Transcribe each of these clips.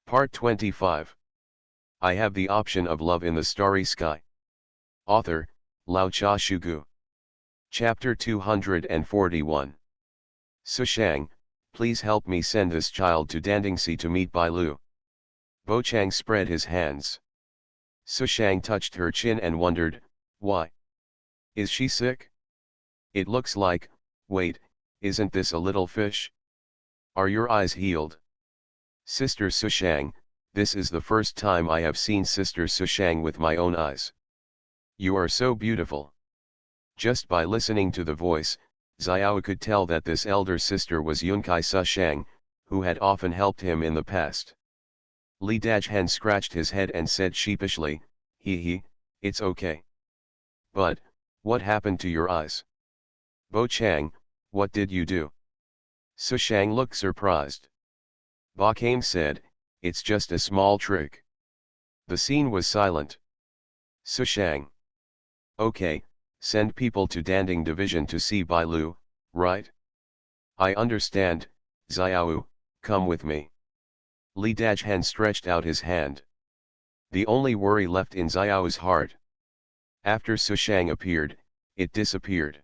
Part 25. I have the option of love in the starry sky. Author, Lao Cha Shugu. Chapter 241. Sushang, please help me send this child to Dandingsi to meet Bai Lu. Bo Chang spread his hands. Sushang touched her chin and wondered, why? Is she sick? It looks like, wait, isn't this a little fish? Are your eyes healed? Sister Sushang, this is the first time I have seen Sister Sushang with my own eyes. You are so beautiful. Just by listening to the voice, Xiao could tell that this elder sister was Yunkai Sushang, who had often helped him in the past. Li Dajhan scratched his head and said sheepishly, it's okay. But, what happened to your eyes? Bo Chang, what did you do? Sushang looked surprised. Ba Kame said, it's just a small trick. The scene was silent. Sushang. Okay, send people to Danding Division to see Bai Lu, right? I understand, Xiao, come with me. Li Dajhan stretched out his hand. The only worry left in Xiao's heart. After Sushang appeared, it disappeared.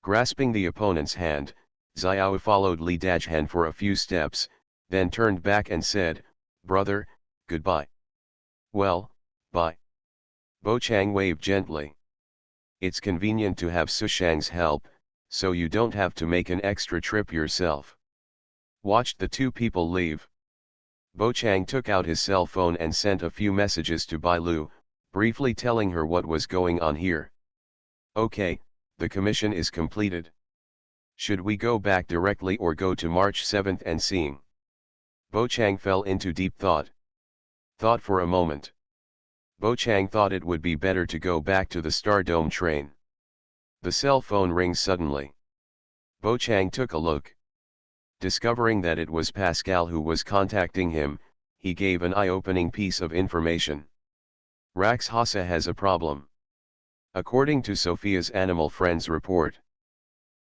Grasping the opponent's hand, Xiao followed Li Dajhan for a few steps, then turned back and said, brother, goodbye. Well, bye. Bo Chang waved gently. It's convenient to have Sushang's help, so you don't have to make an extra trip yourself. Watched the two people leave. Bo Chang took out his cell phone and sent a few messages to Bai Lu, briefly telling her what was going on here. Okay, the commission is completed. Should we go back directly or go to March 7th and seeing? Bo Chang fell into deep thought. Thought for a moment. Bo Chang thought it would be better to go back to the Star Dome train. The cell phone rings suddenly. Bo Chang took a look. Discovering that it was Pascal who was contacting him, he gave an eye-opening piece of information. Rax Hassa has a problem. According to Sophia's Animal Friends report,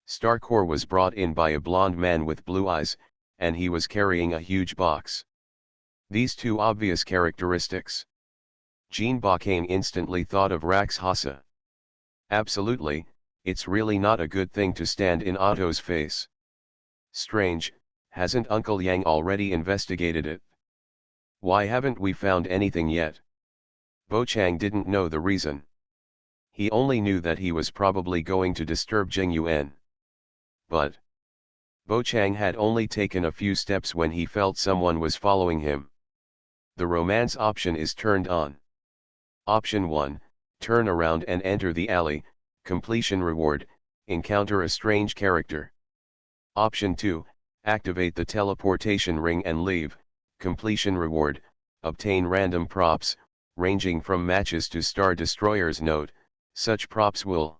Starcore was brought in by a blonde man with blue eyes, and he was carrying a huge box. These two obvious characteristics. Jean Bacane instantly thought of Rax Hassa. Absolutely, it's really not a good thing to stand in Otto's face. Strange, hasn't Uncle Yang already investigated it? Why haven't we found anything yet? Bo Chang didn't know the reason. He only knew that he was probably going to disturb Zheng Yuan. But Bo Chang had only taken a few steps when he felt someone was following him. The romance option is turned on. Option 1, turn around and enter the alley, completion reward, encounter a strange character. Option 2, activate the teleportation ring and leave, completion reward, obtain random props, ranging from matches to Star Destroyers. Note, such props will.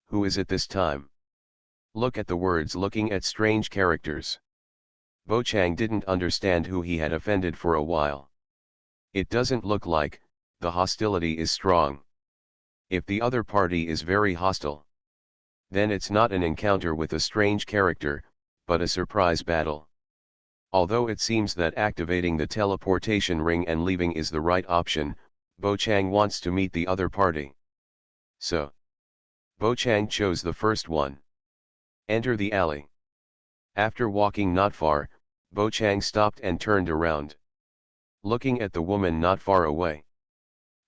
Who is it this time? Look at the words looking at strange characters. Bo Chang didn't understand who he had offended for a while. It doesn't look like, the hostility is strong. If the other party is very hostile, then it's not an encounter with a strange character, but a surprise battle. Although it seems that activating the teleportation ring and leaving is the right option, Bo Chang wants to meet the other party. So, Bo Chang chose the first one. Enter the alley. After walking not far, Bo Chang stopped and turned around. Looking at the woman not far away.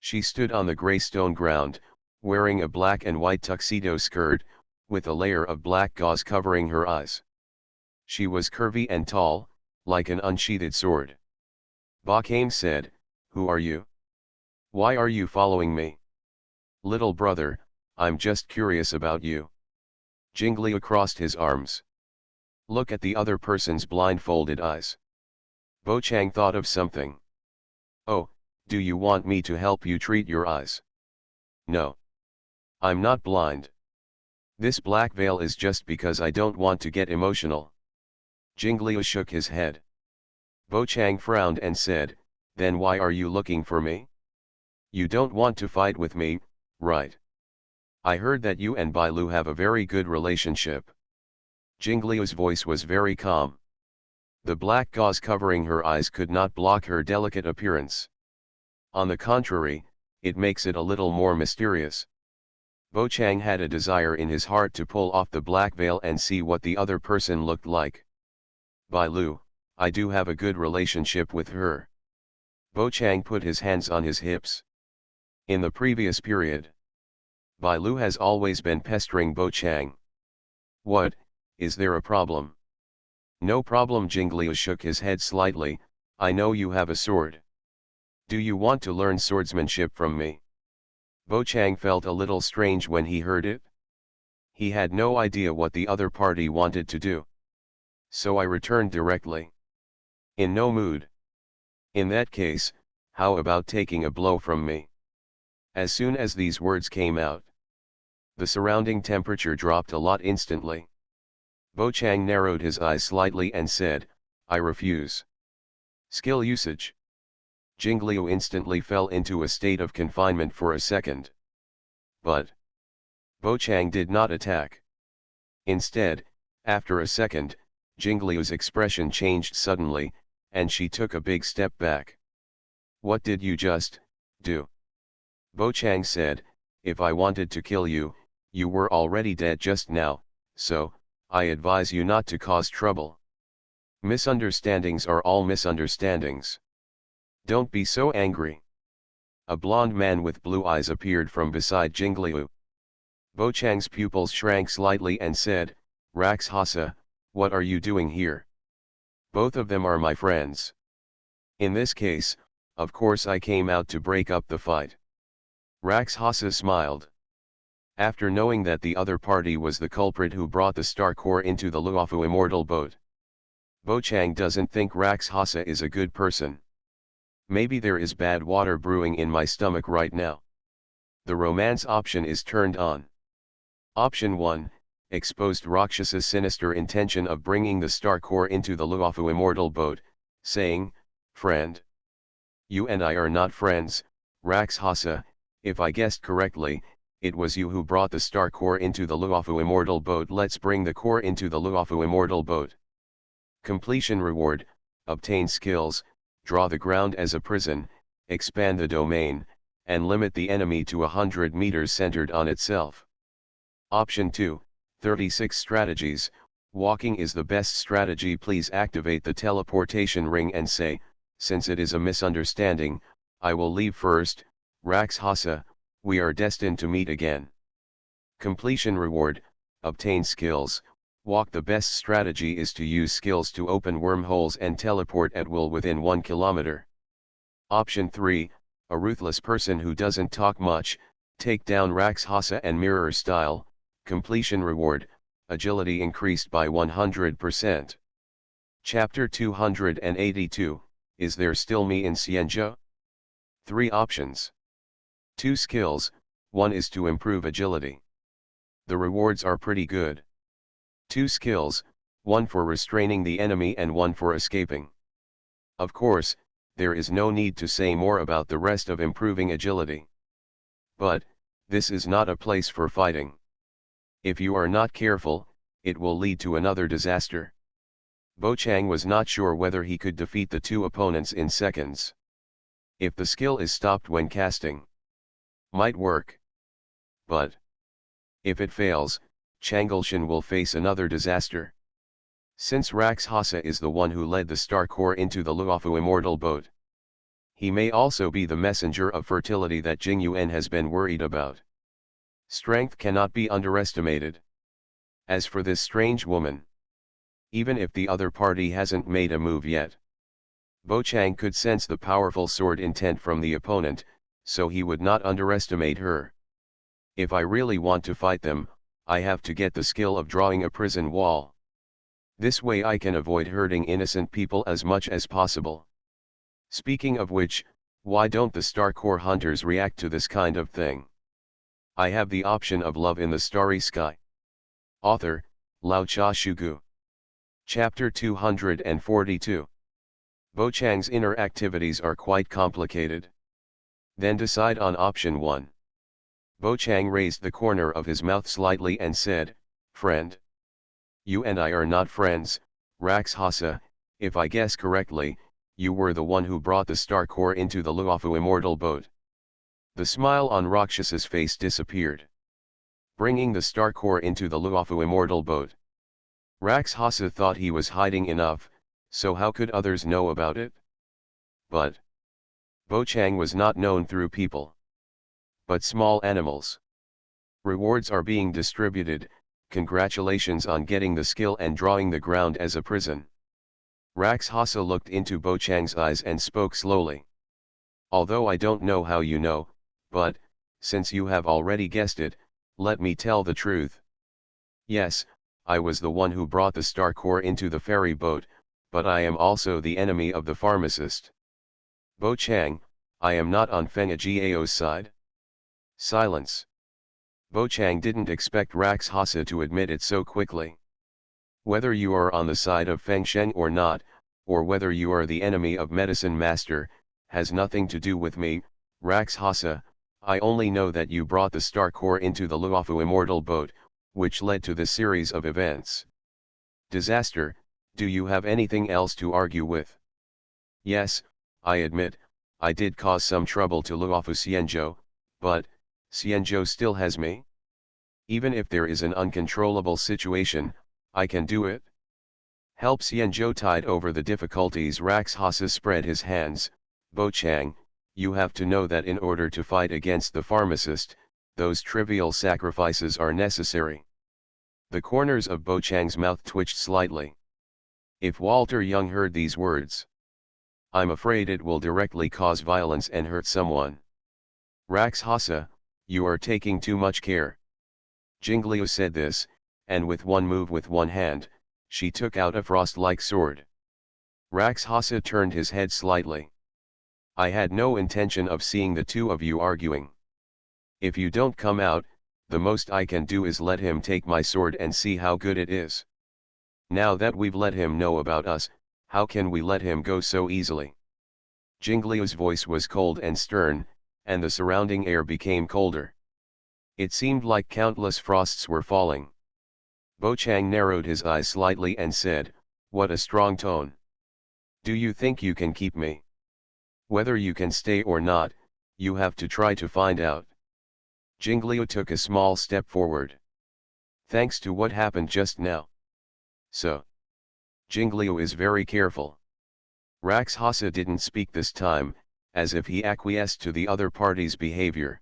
She stood on the grey stone ground, wearing a black and white tuxedo skirt, with a layer of black gauze covering her eyes. She was curvy and tall, like an unsheathed sword. Ba Kame said, who are you? Why are you following me? Little brother, I'm just curious about you. Jinglia crossed his arms. Look at the other person's blindfolded eyes. Bo Chang thought of something. Oh, do you want me to help you treat your eyes? No. I'm not blind. This black veil is just because I don't want to get emotional. Jinglia shook his head. Bo Chang frowned and said, then why are you looking for me? You don't want to fight with me, right? I heard that you and Bai Lu have a very good relationship. Jinglia's voice was very calm. The black gauze covering her eyes could not block her delicate appearance. On the contrary, it makes it a little more mysterious. Bo Chang had a desire in his heart to pull off the black veil and see what the other person looked like. Bai Lu, I do have a good relationship with her. Bo Chang put his hands on his hips. In the previous period, Bai Lu has always been pestering Bo Chang. What, is there a problem? No problem. Jingliu shook his head slightly. I know you have a sword. Do you want to learn swordsmanship from me? Bo Chang felt a little strange when he heard it. He had no idea what the other party wanted to do. So I returned directly. In no mood. In that case, how about taking a blow from me? As soon as these words came out, the surrounding temperature dropped a lot instantly. Bo Chang narrowed his eyes slightly and said, I refuse. Skill usage. Jingliu instantly fell into a state of confinement for a second. But Bo Chang did not attack. Instead, after a second, Jingliu's expression changed suddenly, and she took a big step back. What did you just do? Bo Chang said, if I wanted to kill you, you were already dead just now, so, I advise you not to cause trouble. Misunderstandings are all misunderstandings. Don't be so angry. A blond man with blue eyes appeared from beside Jingliu. Bo Chang's pupils shrank slightly and said, Rax Hasa, what are you doing here? Both of them are my friends. In this case, of course I came out to break up the fight. Rax Hasa smiled. After knowing that the other party was the culprit who brought the star core into the Luofu immortal boat, Bo Chang doesn't think Rax Hasa is a good person. Maybe there is bad water brewing in my stomach right now. The romance option is turned on. Option 1, exposed Rakshasa's sinister intention of bringing the star core into the Luofu immortal boat, saying, friend, you and I are not friends, Rax Hasa, if I guessed correctly, it was you who brought the star core into the Luofu immortal boat. Let's bring the core into the Luofu immortal boat. Completion reward, obtain skills, draw the ground as a prison, expand the domain, and limit the enemy to 100 meters centered on itself. Option 2, 36 strategies, walking is the best strategy. Please activate the teleportation ring and say, since it is a misunderstanding, I will leave first, Rax Hasa, we are destined to meet again. Completion reward, obtain skills, walk. The best strategy is to use skills to open wormholes and teleport at will within 1 kilometer. Option 3, a ruthless person who doesn't talk much, take down Rax Hasa and mirror style. Completion reward, agility increased by 100%. Chapter 282, Is there still me in Xianzhou? 3 options. 2 skills, 1 is to improve agility. The rewards are pretty good. 2 skills, 1 for restraining the enemy and 1 for escaping. Of course, there is no need to say more about the rest of improving agility. But, this is not a place for fighting. If you are not careful, it will lead to another disaster. Bo Chang was not sure whether he could defeat the 2 opponents in seconds. If the skill is stopped when casting, might work. But if it fails, Changleshan will face another disaster. Since Rax Hasa is the one who led the star core into the Luofu immortal boat, he may also be the messenger of fertility that Jing Yuan has been worried about. Strength cannot be underestimated. As for this strange woman, even if the other party hasn't made a move yet, Bo Chang could sense the powerful sword intent from the opponent, so he would not underestimate her. If I really want to fight them, I have to get the skill of drawing a prison wall. This way I can avoid hurting innocent people as much as possible. Speaking of which, why don't the Star Core hunters react to this kind of thing? I have the option of love in the starry sky. Author, Lao Cha Shugu. Chapter 242. Bo Chang's inner activities are quite complicated. Then decide on option 1. Bo Chang raised the corner of his mouth slightly and said, friend, you and I are not friends, Rax Hasa, If I guess correctly, you were the one who brought the star core into the Luofu immortal boat. The smile on Rakshas's face disappeared. Bringing the star core into the Luofu immortal boat. Rakshasa thought he was hiding enough, so how could others know about it? But Bochang was not known through people, but small animals. Rewards are being distributed. Congratulations on getting the skill and drawing the ground as a prison. Rakshasa looked into Bochang's eyes and spoke slowly. Although I don't know how you know, but, since you have already guessed it, let me tell the truth. Yes, I was the one who brought the star core into the ferry boat, but I am also the enemy of the pharmacist. Bochang, I am not on Feng Ajiao's side. Silence. Bochang didn't expect Rakshasa to admit it so quickly. Whether you are on the side of Feng Sheng or not, or whether you are the enemy of Medicine Master, has nothing to do with me, Rakshasa. I only know that you brought the star core into the Luofu immortal boat, which led to this series of events. Disaster. Do you have anything else to argue with? Yes, I admit, I did cause some trouble to Luofu Xianzhou, but, Xianzhou still has me? Even if there is an uncontrollable situation, I can do it. Help Xianzhou tide over the difficulties. Rakshasa spread his hands. Bochang, you have to know that in order to fight against the pharmacist, those trivial sacrifices are necessary. The corners of Bochang's mouth twitched slightly. If Walter Young heard these words, I'm afraid it will directly cause violence and hurt someone. Rakshasa, you are taking too much care. Jingliu said this, and with one move with one hand, she took out a frost-like sword. Rakshasa turned his head slightly. I had no intention of seeing the two of you arguing. If you don't come out, the most I can do is let him take my sword and see how good it is. Now that we've let him know about us, how can we let him go so easily? Jingliu's voice was cold and stern, and the surrounding air became colder. It seemed like countless frosts were falling. Bochang narrowed his eyes slightly and said, what a strong tone. Do you think you can keep me? Whether you can stay or not, you have to try to find out. Jingliu took a small step forward. Thanks to what happened just now. So. Jingliu is very careful. Rakshasa didn't speak this time, as if he acquiesced to the other party's behavior.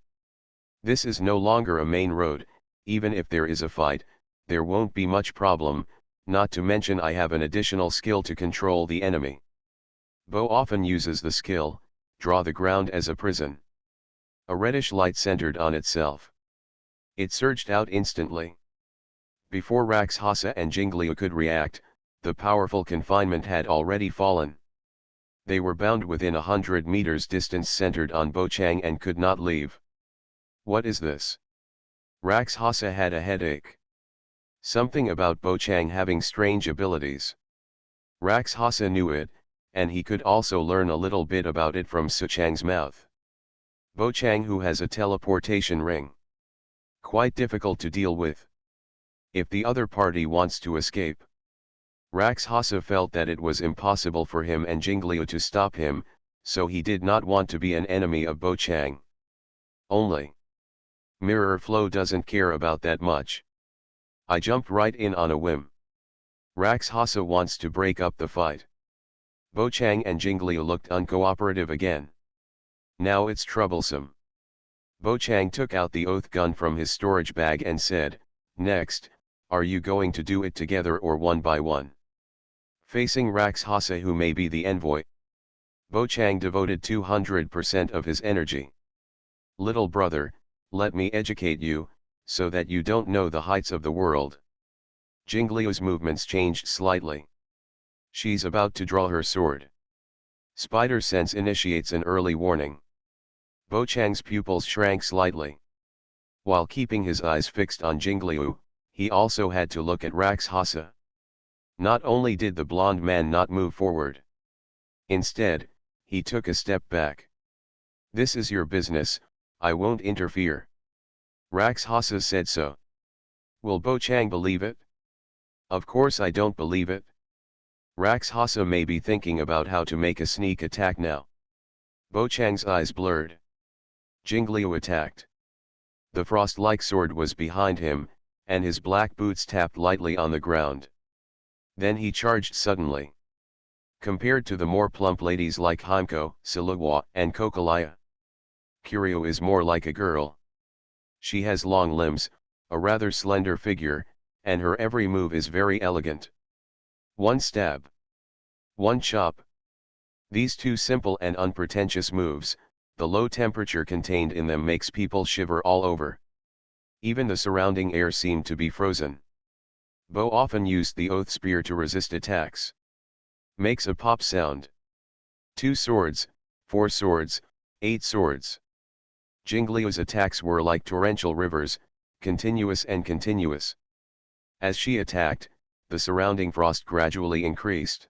This is no longer a main road. Even if there is a fight, there won't be much problem, not to mention I have an additional skill to control the enemy. Bo often uses the skill, draw the ground as a prison. A reddish light centered on itself. It surged out instantly. Before Rakshasa and Jingliu could react, the powerful confinement had already fallen. They were bound within 100 meters distance centered on Bochang and could not leave. What is this? Rakshasa had a headache. Something about Bochang having strange abilities. Rakshasa knew it, and he could also learn a little bit about it from Suchang's mouth. Bochang who has a teleportation ring. Quite difficult to deal with. If the other party wants to escape. Rakshasa felt that it was impossible for him and Jingliu to stop him, so he did not want to be an enemy of Bochang. Only. Mirror Flow doesn't care about that much. I jumped right in on a whim. Rakshasa wants to break up the fight. Bochang and Jingliu looked uncooperative again. Now it's troublesome. Bochang took out the oath gun from his storage bag and said, next, are you going to do it together or one by one? Facing Rakshasa who may be the envoy. Bochang devoted 200% of his energy. Little brother, let me educate you, so that you don't know the heights of the world. Jingliu's movements changed slightly. She's about to draw her sword. Spider sense initiates an early warning. Bochang's pupils shrank slightly. While keeping his eyes fixed on Jingliu, he also had to look at Rakshasa. Not only did the blond man not move forward. Instead, he took a step back. This is your business, I won't interfere. Rakshasa said so. Will Bochang believe it? Of course I don't believe it. Rakshasa may be thinking about how to make a sneak attack now. Bo Chang's eyes blurred. Jingliu attacked. The frost-like sword was behind him, and his black boots tapped lightly on the ground. Then he charged suddenly. Compared to the more plump ladies like Himeko, Siluwa, and Kokolaya, Kiryu is more like a girl. She has long limbs, a rather slender figure, and her every move is very elegant. One stab. One chop. These two simple and unpretentious moves, the low temperature contained in them makes people shiver all over. Even the surrounding air seemed to be frozen. Bo often used the oath spear to resist attacks. Makes a pop sound. 2 swords, 4 swords, 8 swords. Jingliu's attacks were like torrential rivers, continuous and continuous. As she attacked, the surrounding frost gradually increased.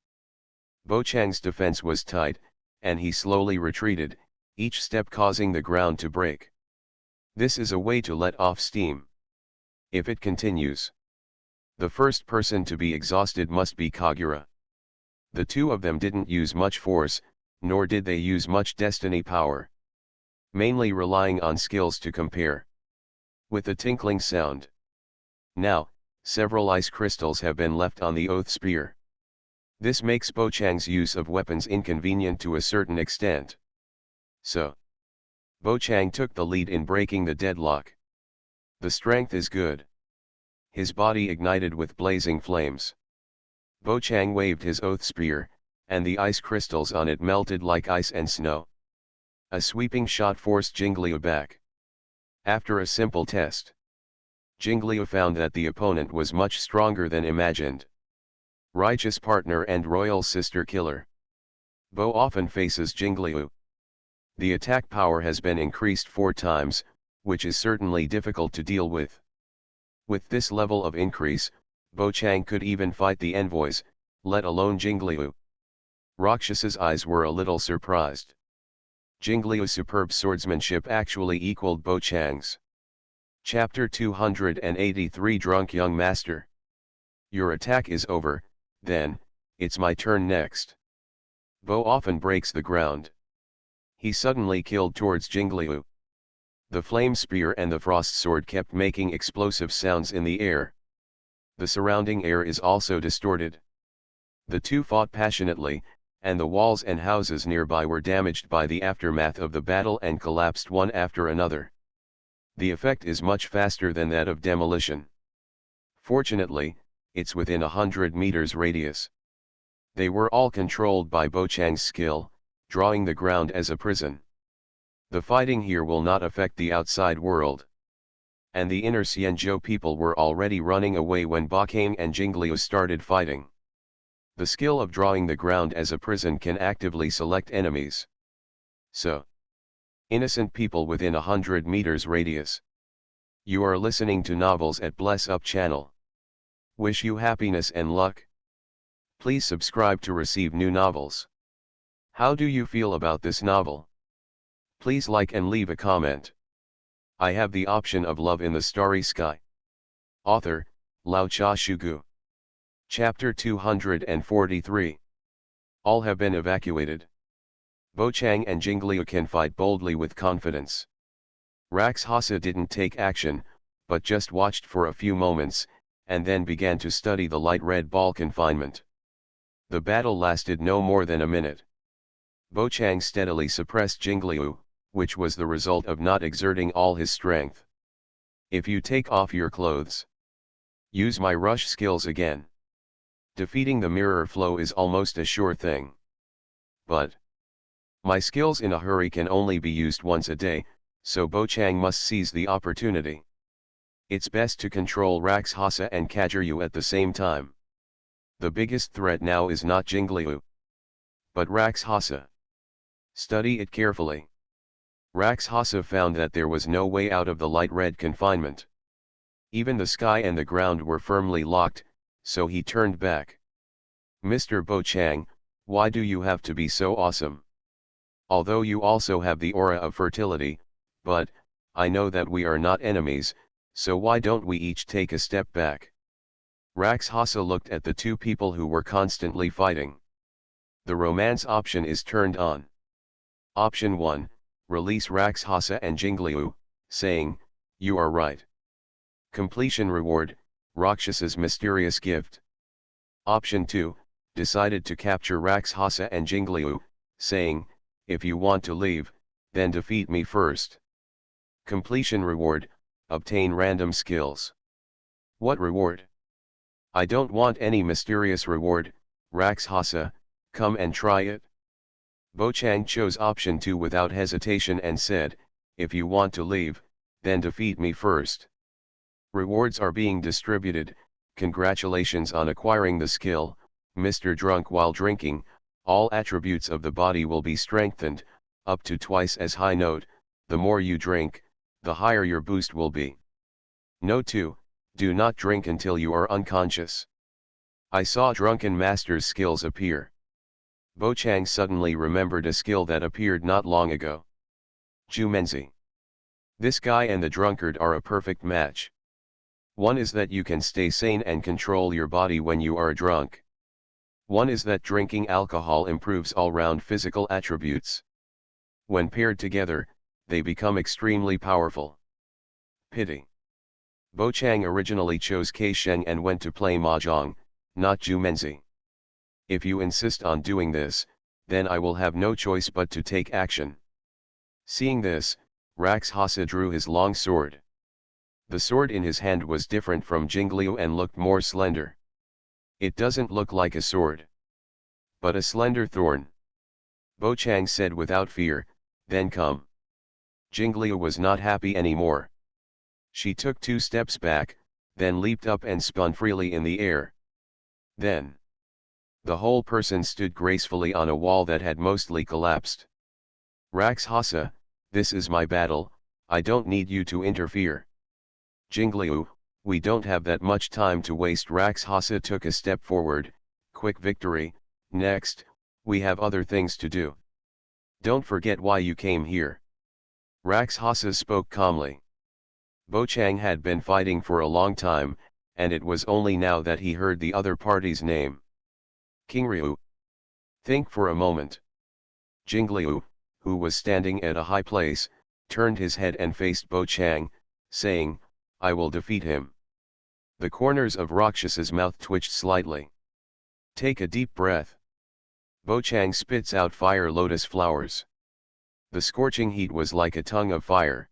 Bo Chang's defense was tight, and he slowly retreated, each step causing the ground to break. This is a way to let off steam. If it continues, the first person to be exhausted must be Kagura. The two of them didn't use much force, nor did they use much destiny power. Mainly relying on skills to compare. With a tinkling sound. Now, several ice crystals have been left on the oath spear. This makes Bo Chang's use of weapons inconvenient to a certain extent. So, Bo Chang took the lead in breaking the deadlock. The strength is good. His body ignited with blazing flames. Bo Chang waved his oath spear, and the ice crystals on it melted like ice and snow. A sweeping shot forced Jingliu back. After a simple test, Jingliu found that the opponent was much stronger than imagined. Righteous partner and royal sister killer. Bo often faces Jingliu. The attack power has been increased 4 times, which is certainly difficult to deal with. With this level of increase, Bo Chang could even fight the envoys, let alone Jingliu. Rakshasa's eyes were a little surprised. Jingliu's superb swordsmanship actually equaled Bo Chang's. Chapter 283 Drunk Young Master. Your attack is over, then, it's my turn next. Bo often breaks the ground. He suddenly killed towards Jingliu. The flame spear and the frost sword kept making explosive sounds in the air. The surrounding air is also distorted. The two fought passionately, and the walls and houses nearby were damaged by the aftermath of the battle and collapsed one after another. The effect is much faster than that of demolition. Fortunately, it's within 100 meters radius. They were all controlled by Bo Chang's skill, drawing the ground as a prison. The fighting here will not affect the outside world. And the inner Xianzhou people were already running away when Ba Kang and Jingliu started fighting. The skill of drawing the ground as a prison can actively select enemies. So, innocent people within 100 meters radius. You are listening to novels at Bless Up channel. Wish you happiness and luck. Please subscribe to receive new novels. How do you feel about this novel? Please like and leave a comment. I have the option of Love in the Starry Sky. Author, Lao Cha Shugu. Chapter 243. All have been evacuated. Bo Chang and Jingliu can fight boldly with confidence. Rakshasa didn't take action, but just watched for a few moments, and then began to study the light red ball confinement. The battle lasted no more than a minute. Bo Chang steadily suppressed Jingliu, which was the result of not exerting all his strength. If you take off your clothes, use my rush skills again. Defeating the mirror flow is almost a sure thing. But my skills in a hurry can only be used once a day, so Bo Chang must seize the opportunity. It's best to control Rakshasa and Kaguryu at the same time. The biggest threat now is not Jingliu, but Rakshasa. Study it carefully. Rakshasa found that there was no way out of the light red confinement. Even the sky and the ground were firmly locked, so he turned back. Mr. Bo Chang, why do you have to be so awesome? Although you also have the aura of fertility, but, I know that we are not enemies, so why don't we each take a step back? Rakshasa looked at the two people who were constantly fighting. The romance option is turned on. Option 1, release Rakshasa and Jingliu, saying, "You are right." Completion reward, Rakshasa's mysterious gift. Option 2, decided to capture Rakshasa and Jingliu, saying, "If you want to leave, then defeat me first." Completion reward, obtain random skills. What reward? I don't want any mysterious reward, Rakshasa, come and try it. Bochang chose option 2 without hesitation and said, "If you want to leave, then defeat me first." Rewards are being distributed. Congratulations on acquiring the skill, Mr. Drunk. While drinking, all attributes of the body will be strengthened, up to twice as high. Note, the more you drink, the higher your boost will be. Note 2, do not drink until you are unconscious. I saw Drunken Master's skills appear. Bochang suddenly remembered a skill that appeared not long ago. Jumenzi. This guy and the drunkard are a perfect match. One is that you can stay sane and control your body when you are drunk. One is that drinking alcohol improves all-round physical attributes. When paired together, they become extremely powerful. Pity. Bochang originally chose Keisheng and went to play Mahjong, not Jumenzi. If you insist on doing this, then I will have no choice but to take action. Seeing this, Rakshasa drew his long sword. The sword in his hand was different from Jingliu and looked more slender. It doesn't look like a sword, but a slender thorn. Bochang said without fear, "Then come." Jingliu was not happy anymore. She took 2 steps back, then leaped up and spun freely in the air. Then, the whole person stood gracefully on a wall that had mostly collapsed. "Rakshasa, this is my battle, I don't need you to interfere." "Jingliu, we don't have that much time to waste." Rakshasa took a step forward. "Quick victory, next, we have other things to do. Don't forget why you came here." Rakshasa spoke calmly. Bochang had been fighting for a long time, and it was only now that he heard the other party's name. King Ryu. Think for a moment. Jingliu, who was standing at a high place, turned his head and faced Bochang, saying, "I will defeat him." The corners of Rakshasa's mouth twitched slightly. "Take a deep breath." Bochang spits out fire lotus flowers. The scorching heat was like a tongue of fire.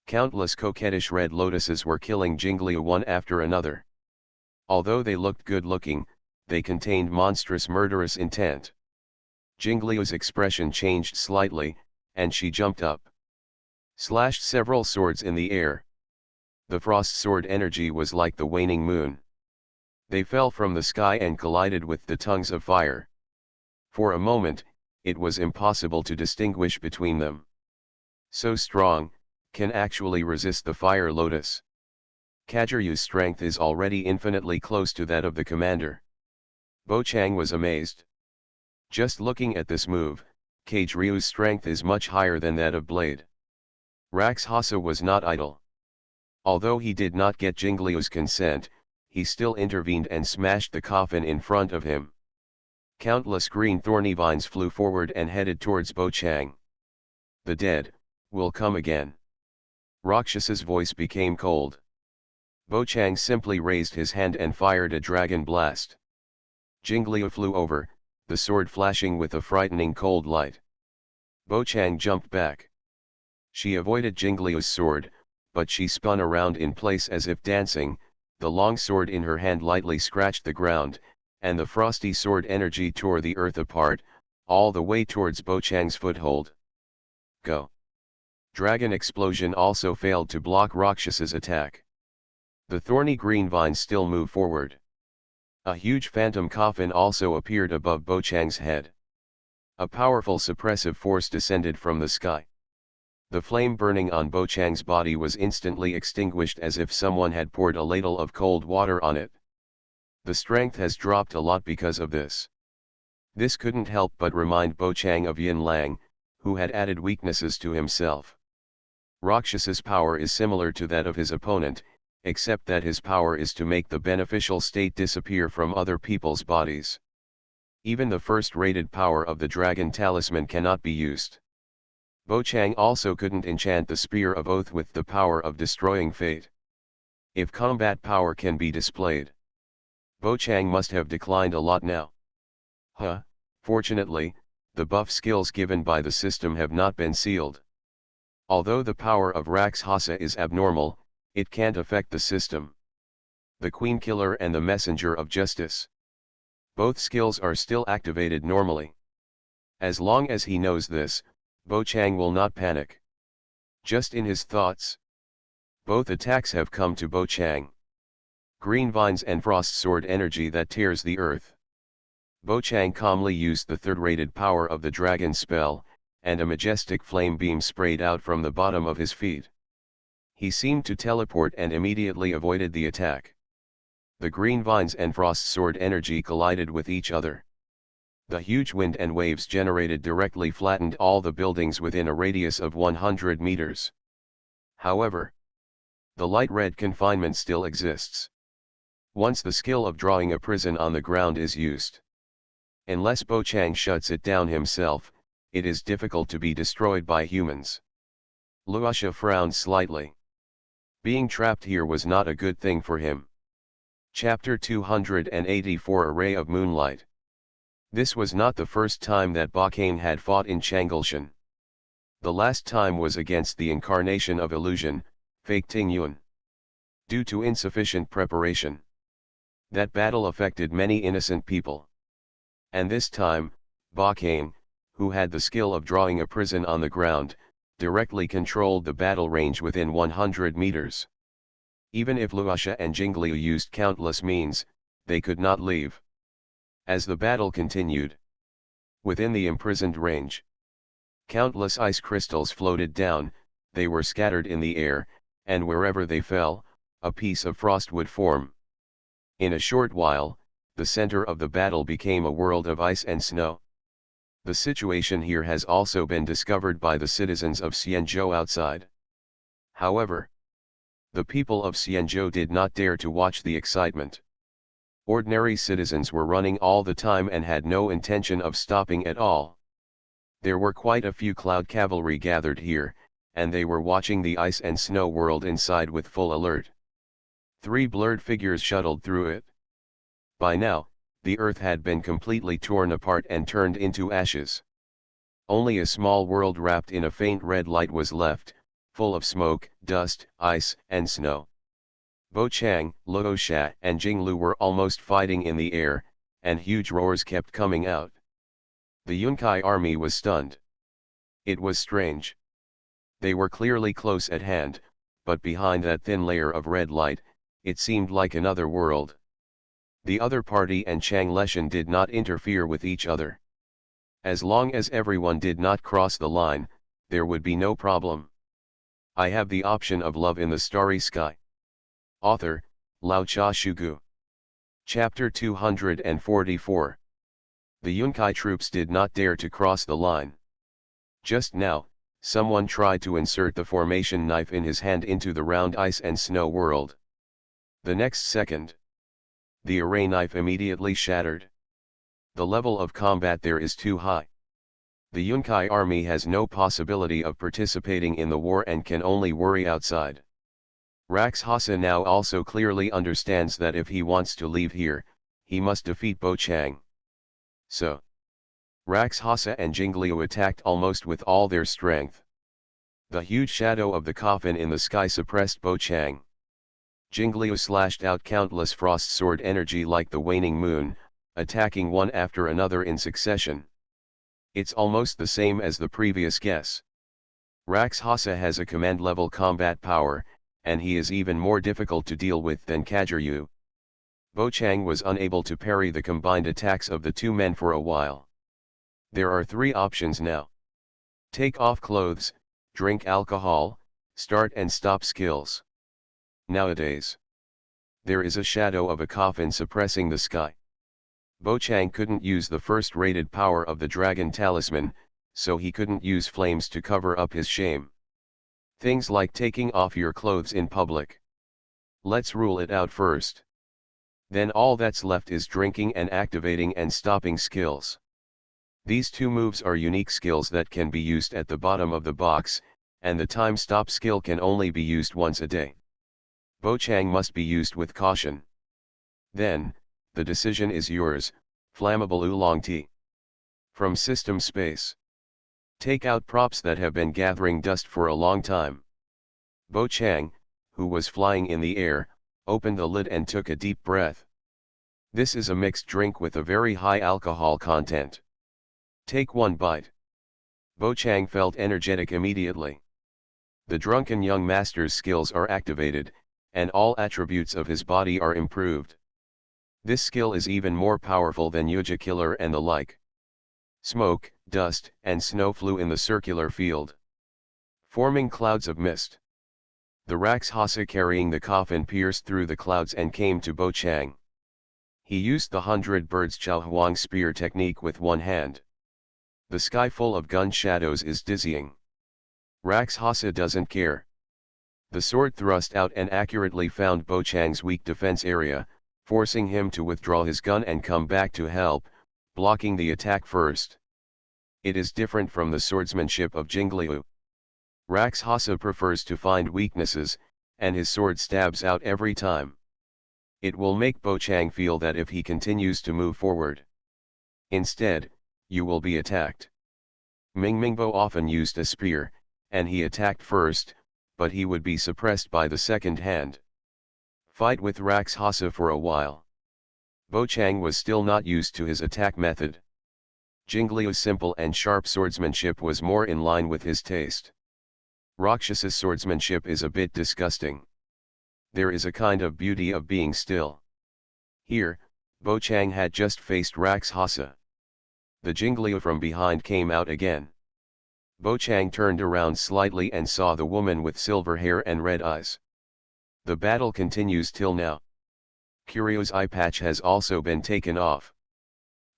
Countless coquettish red lotuses were killing Jingliu one after another. Although they looked good-looking, they contained monstrous murderous intent. Jingliu's expression changed slightly, and she jumped up. Slashed several swords in the air. The frost sword energy was like the waning moon. They fell from the sky and collided with the tongues of fire. For a moment, it was impossible to distinguish between them. So strong, can actually resist the fire lotus. Kajiryu's strength is already infinitely close to that of the commander. Bochang was amazed. Just looking at this move, Kajiryu's strength is much higher than that of Blade. Rakshasa was not idle. Although he did not get Jingliu's consent, he still intervened and smashed the coffin in front of him. Countless green thorny vines flew forward and headed towards Bochang. "The dead will come again." Rakshasa's voice became cold. Bochang simply raised his hand and fired a dragon blast. Jingliu flew over, the sword flashing with a frightening cold light. Bochang jumped back. She avoided Jingliu's sword, but she spun around in place as if dancing. The long sword in her hand lightly scratched the ground, and the frosty sword energy tore the earth apart, all the way towards Bochang's foothold. Go! Dragon explosion also failed to block Rakshasa's attack. The thorny green vines still moved forward. A huge phantom coffin also appeared above Bochang's head. A powerful suppressive force descended from the sky. The flame burning on Bochang's body was instantly extinguished as if someone had poured a ladle of cold water on it. The strength has dropped a lot because of this. This couldn't help but remind Bochang of Yin Lang, who had added weaknesses to himself. Rakshasa's power is similar to that of his opponent, except that his power is to make the beneficial state disappear from other people's bodies. Even the first-rated power of the dragon talisman cannot be used. Bo Chang also couldn't enchant the Spear of Oath with the power of destroying fate. If combat power can be displayed, Bo Chang must have declined a lot now. Fortunately, the buff skills given by the system have not been sealed. Although the power of Rakshasa is abnormal, it can't affect the system. The Queen Killer and the Messenger of Justice. Both skills are still activated normally. As long as he knows this, Bo Chang will not panic. Just in his thoughts, both attacks have come to Bo Chang. Green vines and frost sword energy that tears the earth. Bo Chang calmly used the third-rated power of the dragon spell, and a majestic flame beam sprayed out from the bottom of his feet. He seemed to teleport and immediately avoided the attack. The green vines and frost sword energy collided with each other. The huge wind and waves generated directly flattened all the buildings within a radius of 100 meters. However, the light red confinement still exists. Once the skill of drawing a prison on the ground is used, unless Bo Chang shuts it down himself, it is difficult to be destroyed by humans. Luosha frowned slightly. Being trapped here was not a good thing for him. Chapter 284 Array of Moonlight. This was not the first time that Bakane had fought in Changleshan. The last time was against the incarnation of illusion, Fake Tingyun. Due to insufficient preparation, that battle affected many innocent people. And this time, Bakane, who had the skill of drawing a prison on the ground, directly controlled the battle range within 100 meters. Even if Luosha and Jingliu used countless means, they could not leave. As the battle continued, within the imprisoned range, countless ice crystals floated down, they were scattered in the air, and wherever they fell, a piece of frost would form. In a short while, the center of the battle became a world of ice and snow. The situation here has also been discovered by the citizens of Xianzhou outside. However, the people of Xianzhou did not dare to watch the excitement. Ordinary citizens were running all the time and had no intention of stopping at all. There were quite a few cloud cavalry gathered here, and they were watching the ice and snow world inside with full alert. 3 blurred figures shuttled through it. By now, the earth had been completely torn apart and turned into ashes. Only a small world wrapped in a faint red light was left, full of smoke, dust, ice, and snow. Bo Chang, Luosha, and Jinglu were almost fighting in the air, and huge roars kept coming out. The Yunkai army was stunned. It was strange. They were clearly close at hand, but behind that thin layer of red light, it seemed like another world. The other party and Chang Leshan did not interfere with each other. As long as everyone did not cross the line, there would be no problem. I have the option of love in the starry sky. Author, Lao Cha Shugu. Chapter 244. The Yunkai troops did not dare to cross the line. Just now, someone tried to insert the formation knife in his hand into the round ice and snow world. The next second, the array knife immediately shattered. The level of combat there is too high. The Yunkai army has no possibility of participating in the war and can only worry outside. Rakshasa now also clearly understands that if he wants to leave here, he must defeat Bo Chang. So, Rakshasa and Jingliu attacked almost with all their strength. The huge shadow of the coffin in the sky suppressed Bo Chang. Jingliu slashed out countless frost sword energy like the waning moon, attacking one after another in succession. It's almost the same as the previous guess. Rakshasa has a command-level combat power, and he is even more difficult to deal with than Kajiryu. Bo Chang was unable to parry the combined attacks of the two men for a while. There are 3 options now. Take off clothes, drink alcohol, start and stop skills. Nowadays, there is a shadow of a coffin suppressing the sky. Bo Chang couldn't use the first-rated power of the dragon talisman, so he couldn't use flames to cover up his shame. Things like taking off your clothes in public. Let's rule it out first. Then all that's left is drinking and activating and stopping skills. These two moves are unique skills that can be used at the bottom of the box, and the time stop skill can only be used once a day. Bochang must be used with caution. Then, the decision is yours, Flammable Oolong Tea. From System Space. Take out props that have been gathering dust for a long time. Bochang, who was flying in the air, opened the lid and took a deep breath. This is a mixed drink with a very high alcohol content. Take one bite. Bochang felt energetic immediately. The drunken young master's skills are activated, and all attributes of his body are improved. This skill is even more powerful than Yuja Killer and the like. Smoke, dust, and snow flew in the circular field, forming clouds of mist. The Rakshasa carrying the coffin pierced through the clouds and came to Bochang. He used the 100 birds Chao Huang spear technique with one hand. The sky full of gun shadows is dizzying. Rakshasa doesn't care. The sword thrust out and accurately found Bochang's weak defense area, forcing him to withdraw his gun and come back to help, blocking the attack first. It is different from the swordsmanship of Jingliu. Rakshasa prefers to find weaknesses, and his sword stabs out every time. It will make Bochang feel that if he continues to move forward, instead, you will be attacked. Mingmingbo often used a spear, and he attacked first, but he would be suppressed by the second hand. Fight with Rakshasa for a while. Bochang was still not used to his attack method. Jingliu's simple and sharp swordsmanship was more in line with his taste. Rakshasa's swordsmanship is a bit disgusting. There is a kind of beauty of being still. Here, Bochang had just faced Rakshasa. The Jingliu from behind came out again. Bochang turned around slightly and saw the woman with silver hair and red eyes. The battle continues till now. Kiryu's eye patch has also been taken off.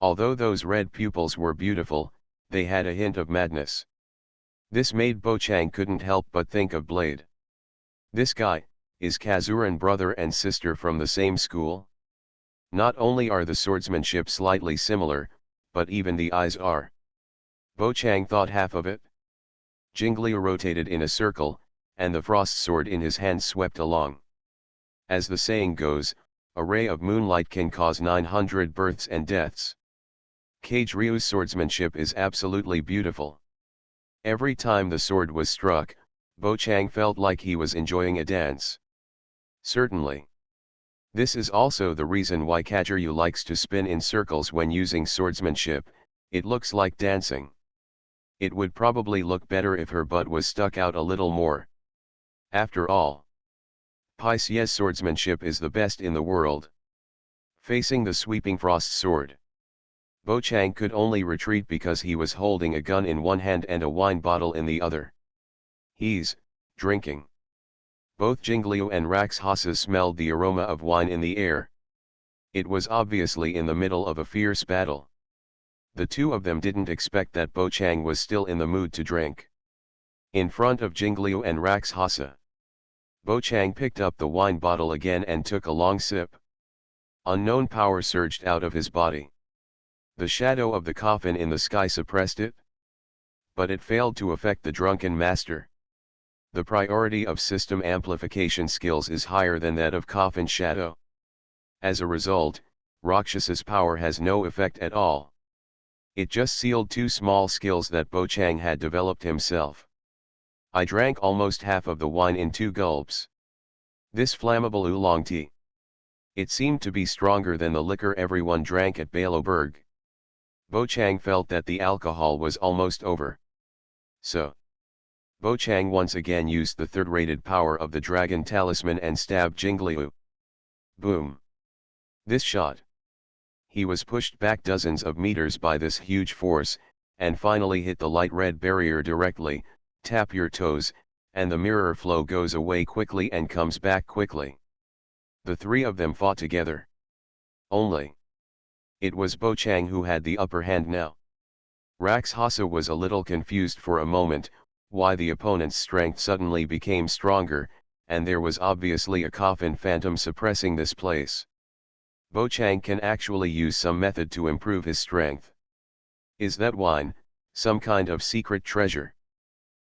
Although those red pupils were beautiful, they had a hint of madness. This made Bochang couldn't help but think of Blade. This guy, is Kazuran brother and sister from the same school? Not only are the swordsmanship slightly similar, but even the eyes are. Bochang thought half of it. Jingliu rotated in a circle, and the frost sword in his hand swept along. As the saying goes, a ray of moonlight can cause 900 births and deaths. Cage Ryu's swordsmanship is absolutely beautiful. Every time the sword was struck, Bochang felt like he was enjoying a dance. Certainly. This is also the reason why Kageryu likes to spin in circles when using swordsmanship. It looks like dancing. It would probably look better if her butt was stuck out a little more. After all, Pai Xie's swordsmanship is the best in the world. Facing the sweeping frost sword, Bochang could only retreat because he was holding a gun in one hand and a wine bottle in the other. He's drinking. Both Jingliu and Rakshasa smelled the aroma of wine in the air. It was obviously in the middle of a fierce battle. The two of them didn't expect that Bochang was still in the mood to drink. In front of Jingliu and Rakshasa, Bochang picked up the wine bottle again and took a long sip. Unknown power surged out of his body. The shadow of the coffin in the sky suppressed it, but it failed to affect the drunken master. The priority of system amplification skills is higher than that of coffin shadow. As a result, Rakshasa's power has no effect at all. It just sealed two small skills that Bochang had developed himself. I drank almost half of the wine in 2 gulps. This flammable oolong tea. It seemed to be stronger than the liquor everyone drank at Baloberg. Bochang felt that the alcohol was almost over. So, Bochang once again used the third-rated power of the dragon talisman and stabbed Jingliu. Boom. This shot. He was pushed back dozens of meters by this huge force, and finally hit the light red barrier directly. Tap your toes, and the mirror flow goes away quickly and comes back quickly. The three of them fought together. Only. It was Bochang who had the upper hand now. Rakshasa was a little confused for a moment, why the opponent's strength suddenly became stronger, and there was obviously a coffin phantom suppressing this place. Bo Chang can actually use some method to improve his strength. Is that wine, some kind of secret treasure?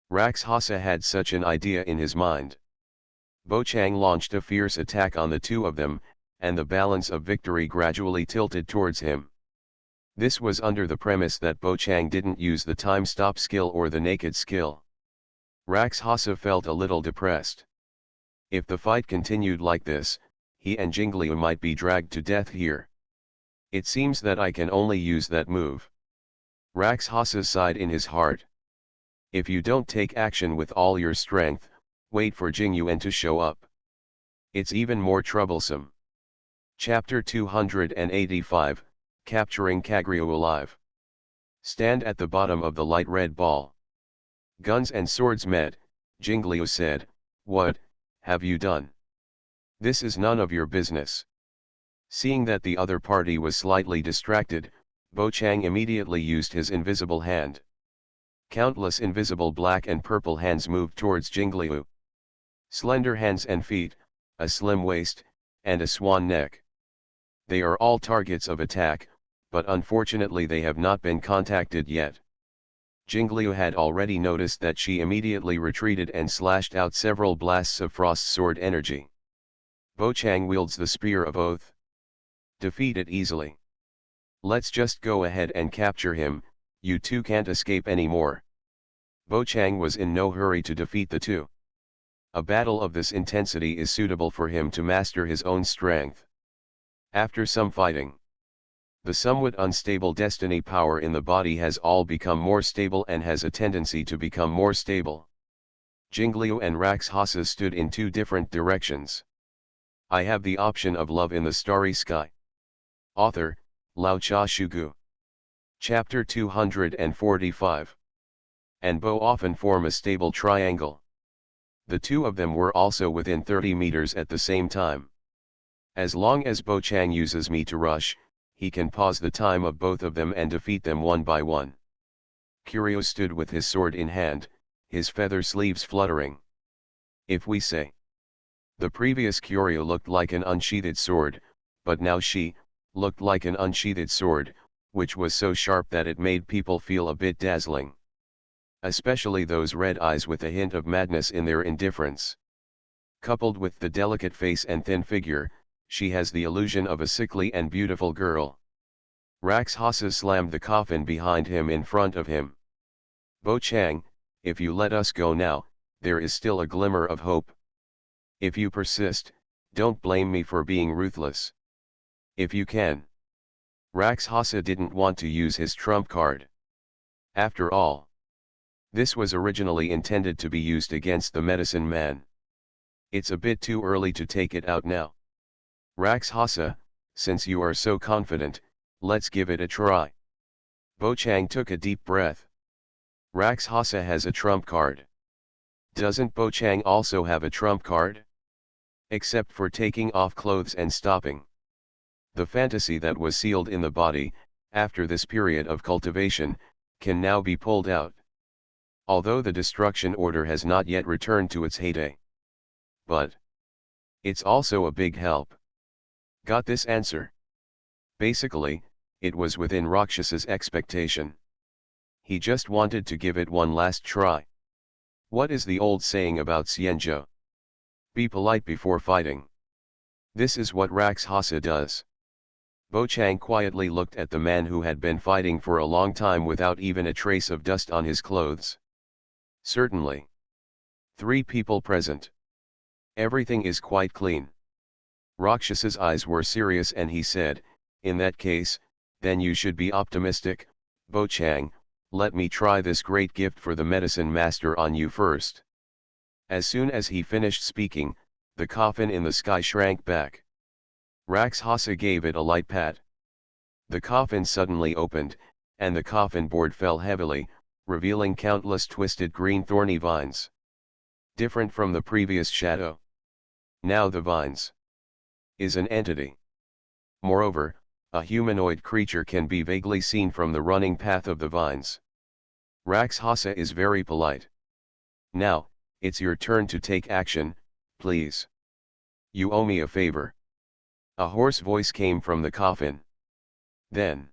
Rakshasa had such an idea in his mind. Bo Chang launched a fierce attack on the two of them, and the balance of victory gradually tilted towards him. This was under the premise that Bo Chang didn't use the time stop skill or the naked skill. Rakshasa felt a little depressed. If the fight continued like this, he and Jingliu might be dragged to death here. It seems that I can only use that move. Rakshasa sighed in his heart. If you don't take action with all your strength, wait for Jingyuan to show up. It's even more troublesome. Chapter 285, Capturing Kaguryu Alive. Stand at the bottom of the light red ball. Guns and swords met. Jingliu said, "What have you done? This is none of your business." Seeing that the other party was slightly distracted, Bo Chang immediately used his invisible hand. Countless invisible black and purple hands moved towards Jingliu. Slender hands and feet, a slim waist, and a swan neck. They are all targets of attack, but unfortunately they have not been contacted yet. Jingliu had already noticed that she immediately retreated and slashed out several blasts of frost sword energy. Bo Chang wields the Spear of Oath. Defeat it easily. Let's just go ahead and capture him, you two can't escape anymore. Bo Chang was in no hurry to defeat the two. A battle of this intensity is suitable for him to master his own strength. After some fighting, the somewhat unstable destiny power in the body has all become more stable and has a tendency to become more stable. Jingliu and Rakshasa stood in two different directions. I have the option of love in the starry sky. Author, Lao Cha Shugu. Chapter 245. And Bo often form a stable triangle. The two of them were also within 30 meters at the same time. As long as Bo Chang uses me to rush, he can pause the time of both of them and defeat them one by one. Kaguryu stood with his sword in hand, his feather sleeves fluttering. If we say, the previous Kaguryu looked like an unsheathed sword, but now she looked like an unsheathed sword, which was so sharp that it made people feel a bit dazzling. Especially those red eyes with a hint of madness in their indifference. Coupled with the delicate face and thin figure, she has the illusion of a sickly and beautiful girl. Rakshasa slammed the coffin behind him in front of him. Bo Chang, if you let us go now, there is still a glimmer of hope. If you persist, don't blame me for being ruthless. If you can. Rakshasa didn't want to use his trump card. After all, this was originally intended to be used against the medicine man. It's a bit too early to take it out now. Rakshasa, since you are so confident, let's give it a try. Bo Chang took a deep breath. Rakshasa has a trump card. Doesn't Bo Chang also have a trump card? Except for taking off clothes and stopping. The fantasy that was sealed in the body, after this period of cultivation, can now be pulled out. Although the destruction order has not yet returned to its heyday. But it's also a big help. Got this answer? Basically, it was within Rakshasa's expectation. He just wanted to give it one last try. What is the old saying about Xianzhou? Be polite before fighting. This is what Rakshasa does. Bo Chang quietly looked at the man who had been fighting for a long time without even a trace of dust on his clothes. Certainly. 3 people present. Everything is quite clean. Rakshasa's eyes were serious and he said, in that case, then you should be optimistic, Bo Chang, let me try this great gift for the medicine master on you first. As soon as he finished speaking, the coffin in the sky shrank back. Rakshasa gave it a light pat. The coffin suddenly opened, and the coffin board fell heavily, revealing countless twisted green thorny vines. Different from the previous shadow. Now the vines is an entity. Moreover, a humanoid creature can be vaguely seen from the running path of the vines. Rakshasa is very polite. Now, it's your turn to take action, Please. You owe me a favor. A hoarse voice came from the coffin. Then,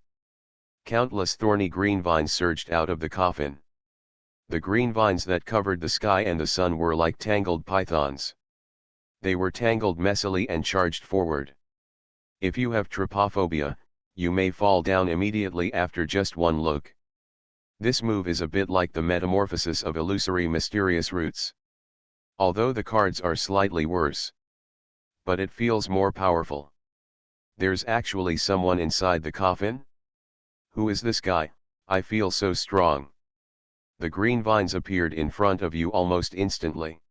countless thorny green vines surged out of the coffin. The green vines that covered the sky and the sun were like tangled pythons. They were tangled messily and charged forward. If you have trypophobia, you may fall down immediately after just one look. This move is a bit like the metamorphosis of illusory mysterious roots. Although the cards are slightly worse. But it feels more powerful. There's actually someone inside the coffin? Who is this guy? I feel so strong. The green vines appeared in front of you almost instantly.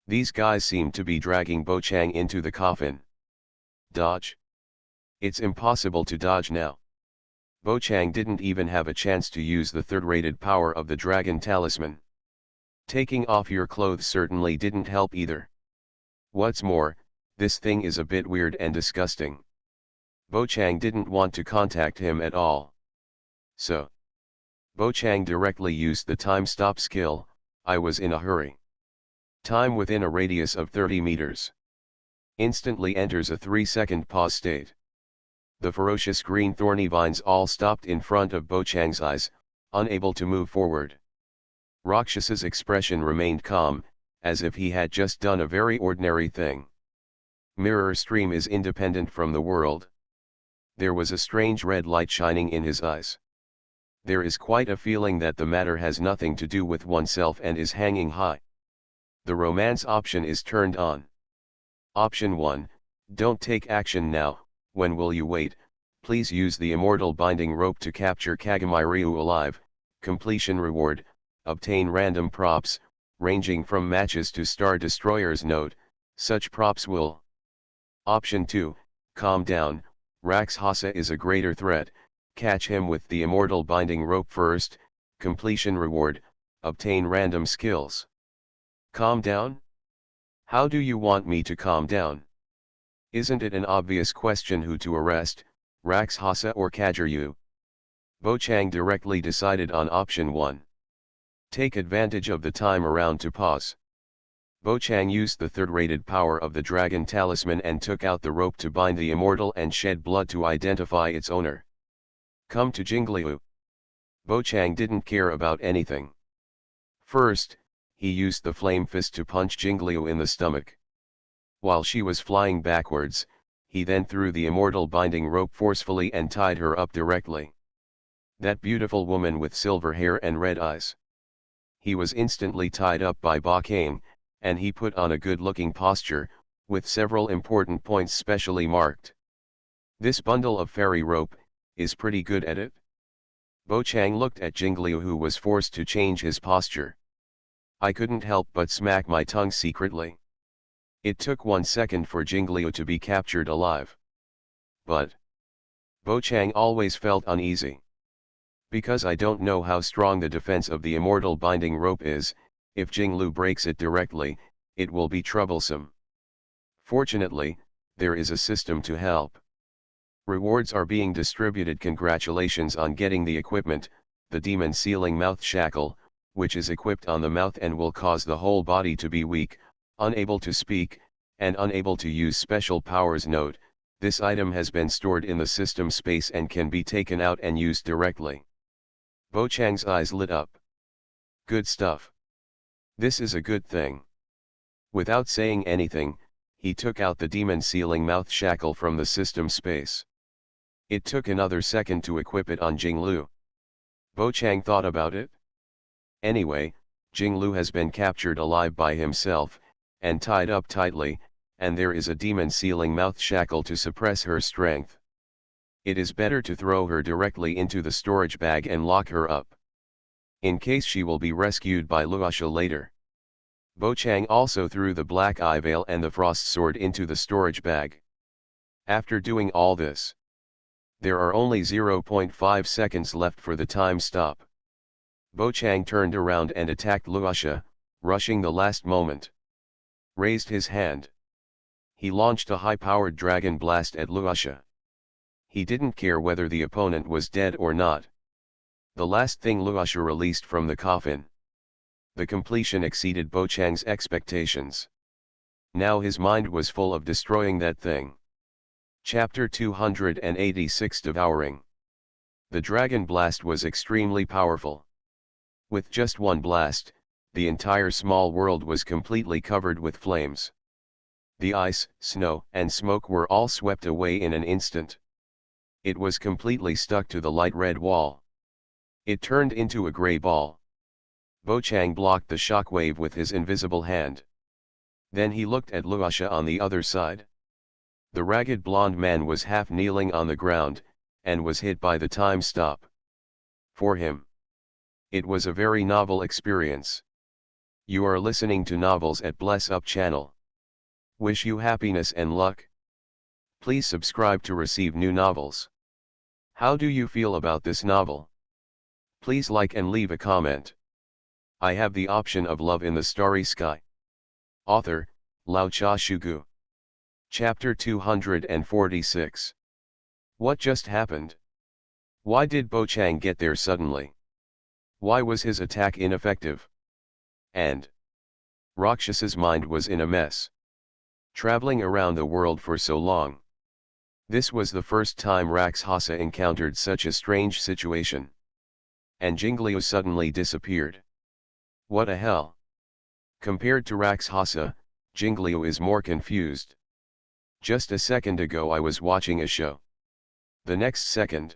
These guys seem to be dragging Bo Chang into the coffin. Dodge? It's impossible to dodge now. Bo Chang didn't even have a chance to use the third-rated power of the dragon talisman. Taking off your clothes certainly didn't help either. What's more, this thing is a bit weird and disgusting. Bo Chang didn't want to contact him at all. So, Bo Chang directly used the time stop skill. I was in a hurry. Time within a radius of 30 meters. Instantly enters a 3-second pause state. The ferocious green thorny vines all stopped in front of Bo Chang's eyes, unable to move forward. Rakshas's expression remained calm, as if he had just done a very ordinary thing. Mirror stream is independent from the world. There was a strange red light shining in his eyes. There is quite a feeling that the matter has nothing to do with oneself and is hanging high. The romance option is turned on. Option 1, don't take action now. When will you wait? Please use the immortal binding rope to capture Kagami Ryu alive. Completion reward, obtain random props, ranging from matches to Star Destroyers. Note, such props will. Option 2, calm down, Rakshasa is a greater threat, catch him with the immortal binding rope first. Completion reward, obtain random skills. Calm down? How do you want me to calm down? Isn't it an obvious question who to arrest, Rakshasa or Kajaryu? Bo Chang directly decided on option 1. Take advantage of the time around to pause. Bo Chang used the third-rated power of the dragon talisman and took out the rope to bind the immortal and shed blood to identify its owner. Come to Jingliu. Bo Chang didn't care about anything. First, he used the flame fist to punch Jingliu in the stomach. While she was flying backwards, he then threw the immortal binding rope forcefully and tied her up directly. That beautiful woman with silver hair and red eyes. He was instantly tied up by Ba Kang, and he put on a good-looking posture, with several important points specially marked. This bundle of fairy rope is pretty good at it. Bo Chang looked at Jingliu, who was forced to change his posture. I couldn't help but smack my tongue secretly. It took 1 second for Jingliu to be captured alive. But Bo Chang always felt uneasy. Because I don't know how strong the defense of the immortal binding rope is, if Jingliu breaks it directly, it will be troublesome. Fortunately, there is a system to help. Rewards are being distributed. Congratulations on getting the equipment, the demon sealing mouth shackle, which is equipped on the mouth and will cause the whole body to be weak, unable to speak, and unable to use special powers. Note, this item has been stored in the system space and can be taken out and used directly. Bo Chang's eyes lit up. Good stuff. This is a good thing. Without saying anything, he took out the demon sealing mouth shackle from the system space. It took another second to equip it on Jingliu. Bo Chang thought about it. Anyway, Jingliu has been captured alive by himself, and tied up tightly, and there is a demon sealing mouth shackle to suppress her strength. It is better to throw her directly into the storage bag and lock her up. In case she will be rescued by Luosha later. Bo Chang also threw the black eye veil and the frost sword into the storage bag. After doing all this, there are only 0.5 seconds left for the time stop. Bo Chang turned around and attacked Luosha, rushing the last moment. Raised his hand. He launched a high-powered dragon blast at Luosha. He didn't care whether the opponent was dead or not. The last thing Luosha released from the coffin. The completion exceeded Bo Chang's expectations. Now his mind was full of destroying that thing. Chapter 286 Devouring. The dragon blast was extremely powerful. With just one blast, the entire small world was completely covered with flames. The ice, snow, and smoke were all swept away in an instant. It was completely stuck to the light red wall. It turned into a gray ball. Bo Chang blocked the shockwave with his invisible hand. Then he looked at Luosha on the other side. The ragged blonde man was half kneeling on the ground, and was hit by the time stop. For him, it was a very novel experience. You are listening to Novels at Bless Up channel. Wish you happiness and luck. Please subscribe to receive new novels. How do you feel about this novel? Please like and leave a comment. I have the option of Love in the Starry Sky. Author, Lao Cha Shugu. Chapter 246. What just happened? Why did Bo Chang get there suddenly? Why was his attack ineffective? And Rakshasa's mind was in a mess. Traveling around the world for so long. This was the first time Rakshasa encountered such a strange situation. And Jingliu suddenly disappeared. What a hell! Compared to Rakshasa, Jingliu is more confused. Just a second ago I was watching a show. The next second,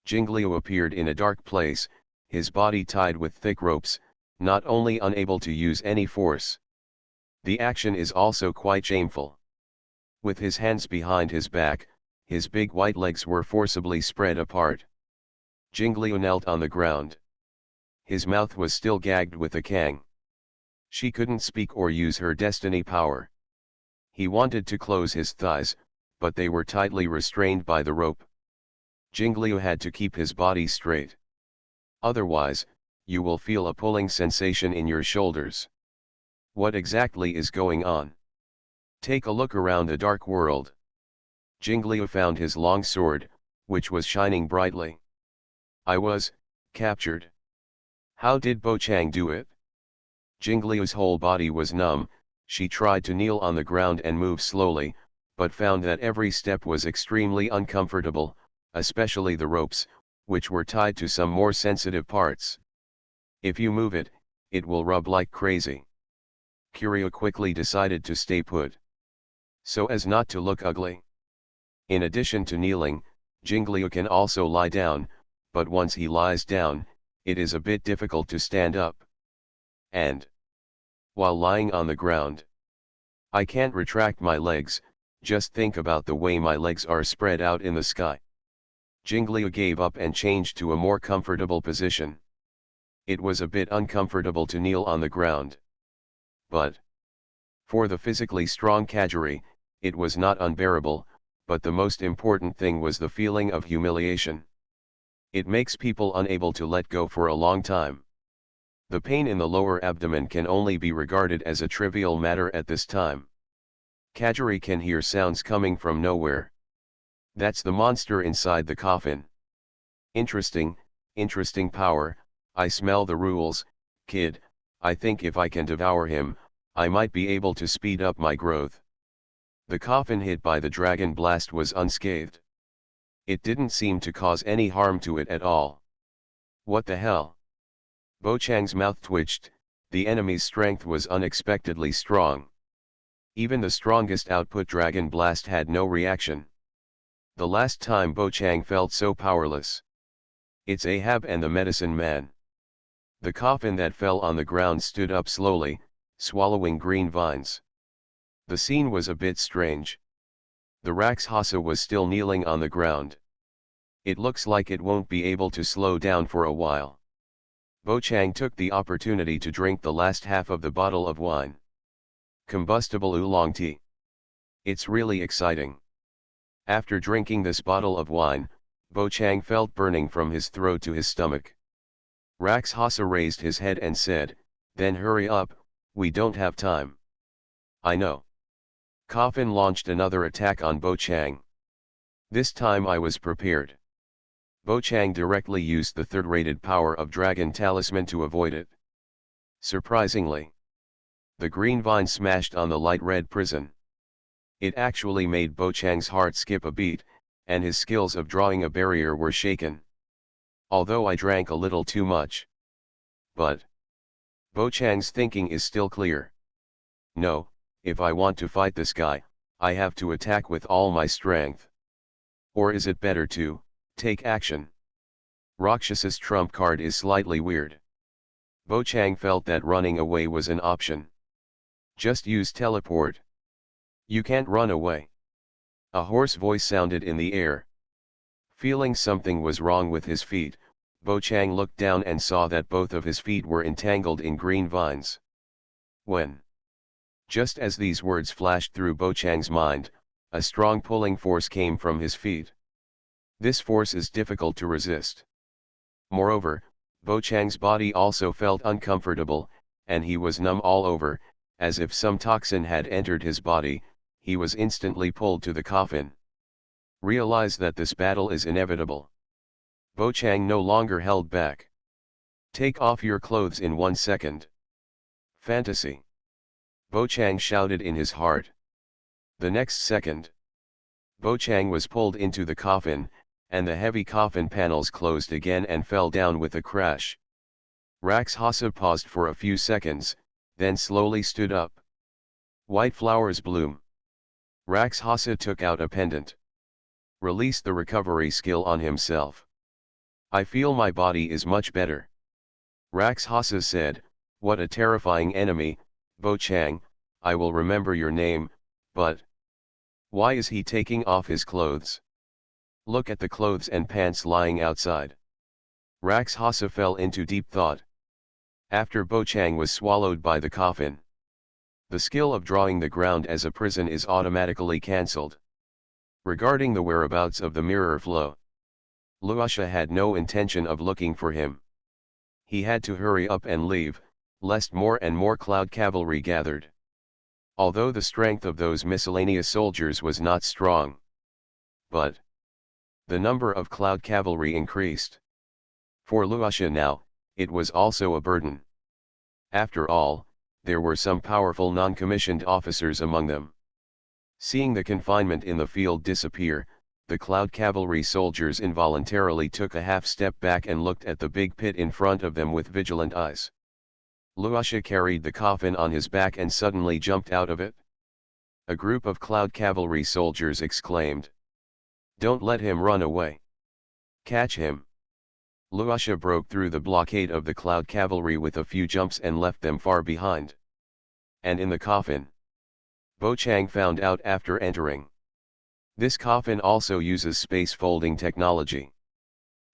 Jingliu appeared in a dark place, his body tied with thick ropes, not only unable to use any force. The action is also quite shameful. With his hands behind his back, his big white legs were forcibly spread apart. Jingliu knelt on the ground. His mouth was still gagged with a kang. She couldn't speak or use her destiny power. He wanted to close his thighs, but they were tightly restrained by the rope. Jingliu had to keep his body straight. Otherwise, you will feel a pulling sensation in your shoulders. What exactly is going on? Take a look around the dark world. Jingliu found his long sword, which was shining brightly. I was captured. How did Bo Chang do it? Jingliu's whole body was numb. She tried to kneel on the ground and move slowly, but found that every step was extremely uncomfortable, especially the ropes, which were tied to some more sensitive parts. If you move it, it will rub like crazy. Curio quickly decided to stay put, so as not to look ugly. In addition to kneeling, Jingliu can also lie down, but once he lies down, it is a bit difficult to stand up. And while lying on the ground, I can't retract my legs, just think about the way my legs are spread out in the sky. Jingliu gave up and changed to a more comfortable position. It was a bit uncomfortable to kneel on the ground. But for the physically strong Kajiri, it was not unbearable, but the most important thing was the feeling of humiliation. It makes people unable to let go for a long time. The pain in the lower abdomen can only be regarded as a trivial matter at this time. Kajiri can hear sounds coming from nowhere. That's the monster inside the coffin. Interesting power. I smell the rules, kid. I think if I can devour him, I might be able to speed up my growth. The coffin hit by the dragon blast was unscathed. It didn't seem to cause any harm to it at all. What the hell? Bo Chang's mouth twitched. The enemy's strength was unexpectedly strong. Even the strongest output dragon blast had no reaction. The last time Bo Chang felt so powerless. It's Ahab and the medicine man. The coffin that fell on the ground stood up slowly, swallowing green vines. The scene was a bit strange. The Rakshasa was still kneeling on the ground. It looks like it won't be able to slow down for a while. Bo Chang took the opportunity to drink the last half of the bottle of wine. Combustible oolong tea. It's really exciting. After drinking this bottle of wine, Bo Chang felt burning from his throat to his stomach. Rakshasa raised his head and said, "Then hurry up, we don't have time." I know. Coffin launched another attack on Bo Chang. This time I was prepared. Bo Chang directly used the third-rated power of Dragon Talisman to avoid it. Surprisingly, The green vine smashed on the light red prison. It actually made Bo Chang's heart skip a beat, and his skills of drawing a barrier were shaken. Although I drank a little too much. But Bo Chang's thinking is still clear. No, if I want to fight this guy, I have to attack with all my strength. Or is it better to take action? Rakshasa's trump card is slightly weird. Bo Chang felt that running away was an option. Just use teleport. You can't run away. A hoarse voice sounded in the air. Feeling something was wrong with his feet, Bo Chang looked down and saw that both of his feet were entangled in green vines. When? Just as these words flashed through Bo Chang's mind, a strong pulling force came from his feet. This force is difficult to resist. Moreover, Bo Chang's body also felt uncomfortable, and he was numb all over, as if some toxin had entered his body. He was instantly pulled to the coffin. Realize that this battle is inevitable. Bo Chang no longer held back. Take off your clothes in 1 second. Fantasy. Bo Chang shouted in his heart. The next second, Bo Chang was pulled into the coffin, and the heavy coffin panels closed again and fell down with a crash. Rakshasa paused for a few seconds, then slowly stood up. White flowers bloom. Rakshasa took out a pendant. Released the recovery skill on himself. I feel my body is much better. Rakshasa said, what a terrifying enemy, Bo Chang, I will remember your name, but why is he taking off his clothes? Look at the clothes and pants lying outside. Rakshasa fell into deep thought. After Bo Chang was swallowed by the coffin, the skill of drawing the ground as a prison is automatically cancelled. Regarding the whereabouts of the mirror flow, Luasha had no intention of looking for him. He had to hurry up and leave, lest more and more cloud cavalry gathered. Although the strength of those miscellaneous soldiers was not strong, but the number of cloud cavalry increased. For Luasha now, it was also a burden. After all, there were some powerful non-commissioned officers among them. Seeing the confinement in the field disappear, the cloud cavalry soldiers involuntarily took a half step back and looked at the big pit in front of them with vigilant eyes. Luasha carried the coffin on his back and suddenly jumped out of it. A group of cloud cavalry soldiers exclaimed. Don't let him run away. Catch him. Luasha broke through the blockade of the cloud cavalry with a few jumps and left them far behind. And in the coffin, Bo Chang found out after entering. This coffin also uses space folding technology.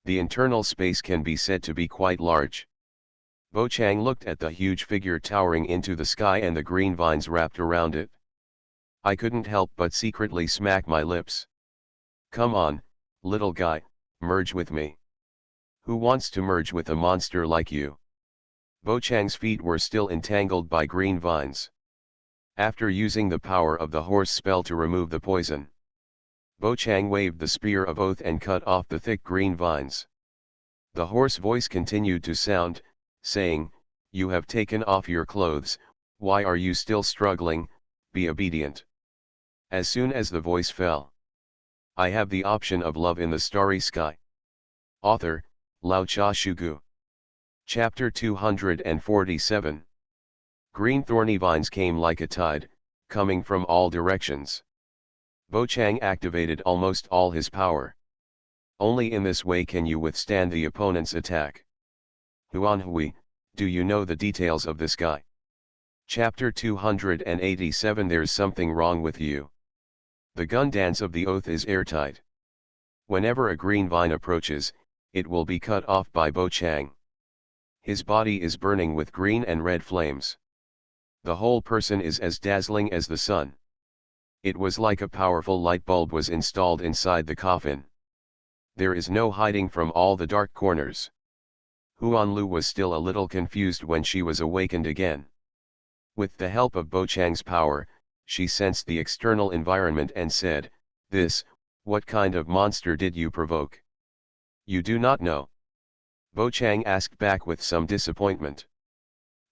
The internal space can be said to be quite large. Bo Chang looked at the huge figure towering into the sky and the green vines wrapped around it. I couldn't help but secretly smack my lips. Come on, little guy, merge with me. Who wants to merge with a monster like you? Bo Chang's feet were still entangled by green vines. After using the power of the horse spell to remove the poison, Bo Chang waved the spear of oath and cut off the thick green vines. The hoarse voice continued to sound, saying, you have taken off your clothes, why are you still struggling? Be obedient. As soon as the voice fell, I have the option of love in the starry sky. Author, Lao Cha Shugu. Chapter 247. Green thorny vines came like a tide, coming from all directions. Bo Chang activated almost all his power. Only in this way can you withstand the opponent's attack. Huan Hui, do you know the details of this guy? Chapter 287. There's something wrong with you. The gun dance of the oath is airtight. Whenever a green vine approaches, it will be cut off by Bo Chang. His body is burning with green and red flames. The whole person is as dazzling as the sun. It was like a powerful light bulb was installed inside the coffin. There is no hiding from all the dark corners. Huan Lu was still a little confused when she was awakened again. With the help of Bo Chang's power, she sensed the external environment and said, what kind of monster did you provoke? You do not know. Bo Chang asked back with some disappointment.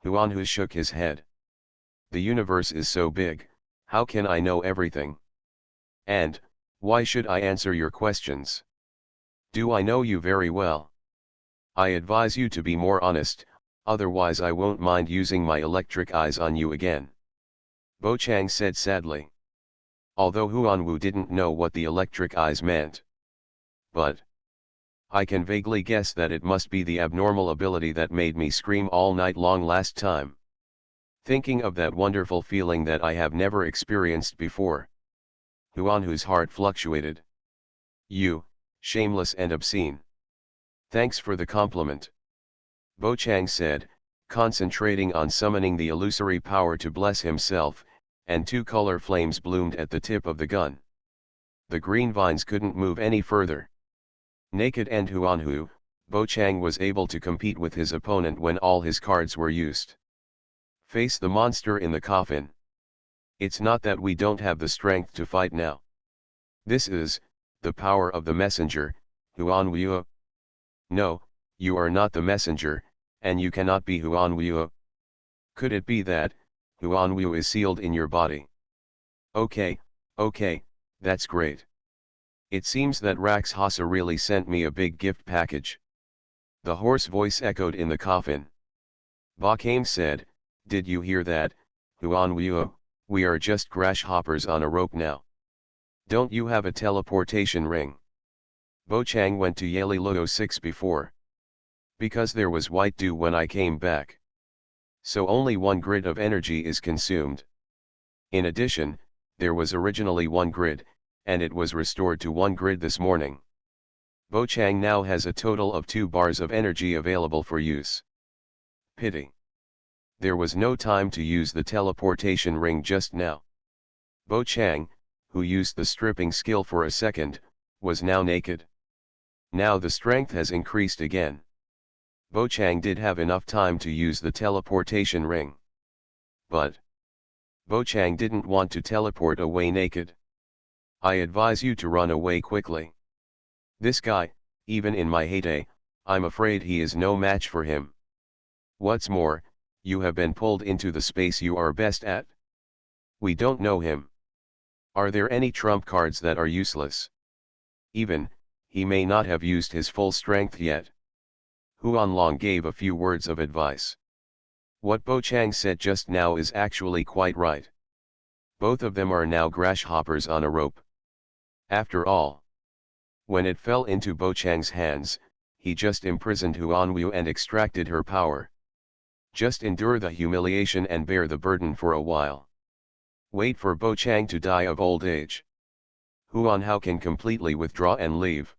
Huan Hu shook his head. The universe is so big, how can I know everything? And, why should I answer your questions? Do I know you very well? I advise you to be more honest, otherwise I won't mind using my electric eyes on you again. Bo Chang said sadly. Although Huanwu didn't know what the electric eyes meant. But I can vaguely guess that it must be the abnormal ability that made me scream all night long last time. Thinking of that wonderful feeling that I have never experienced before. Huanwu's heart fluctuated. You, shameless and obscene. Thanks for the compliment. Bo Chang said, concentrating on summoning the illusory power to bless himself, and two color flames bloomed at the tip of the gun. The green vines couldn't move any further. Naked and Huanwu, Bo Chang was able to compete with his opponent when all his cards were used. Face the monster in the coffin. It's not that we don't have the strength to fight now. This is the power of the messenger, Huanwu. No, you are not the messenger, and you cannot be Huanwu. Could it be that Huanwu is sealed in your body? Okay, that's great. It seems that Rakshasa really sent me a big gift package. The hoarse voice echoed in the coffin. Ba Kame said, did you hear that, Huanwu? We are just grasshoppers on a rope now. Don't you have a teleportation ring? Bo Chang went to Yali Luo 6 before. Because there was white dew when I came back. So only one grid of energy is consumed. In addition, there was originally one grid, and it was restored to one grid this morning. Bo Chang now has a total of 2 bars of energy available for use. Pity. There was no time to use the teleportation ring just now. Bo Chang, who used the stripping skill for a second, was now naked. Now the strength has increased again. Bo Chang did have enough time to use the teleportation ring. But Bo Chang didn't want to teleport away naked. I advise you to run away quickly. This guy, even in my heyday, I'm afraid he is no match for him. What's more, you have been pulled into the space you are best at. We don't know him. Are there any trump cards that are useless? Even, he may not have used his full strength yet. Huanlong gave a few words of advice. What Bo Chang said just now is actually quite right. Both of them are now grasshoppers on a rope. After all, when it fell into Bo Chang's hands, he just imprisoned Huanwu and extracted her power. Just endure the humiliation and bear the burden for a while. Wait for Bo Chang to die of old age. Huanhao can completely withdraw and leave.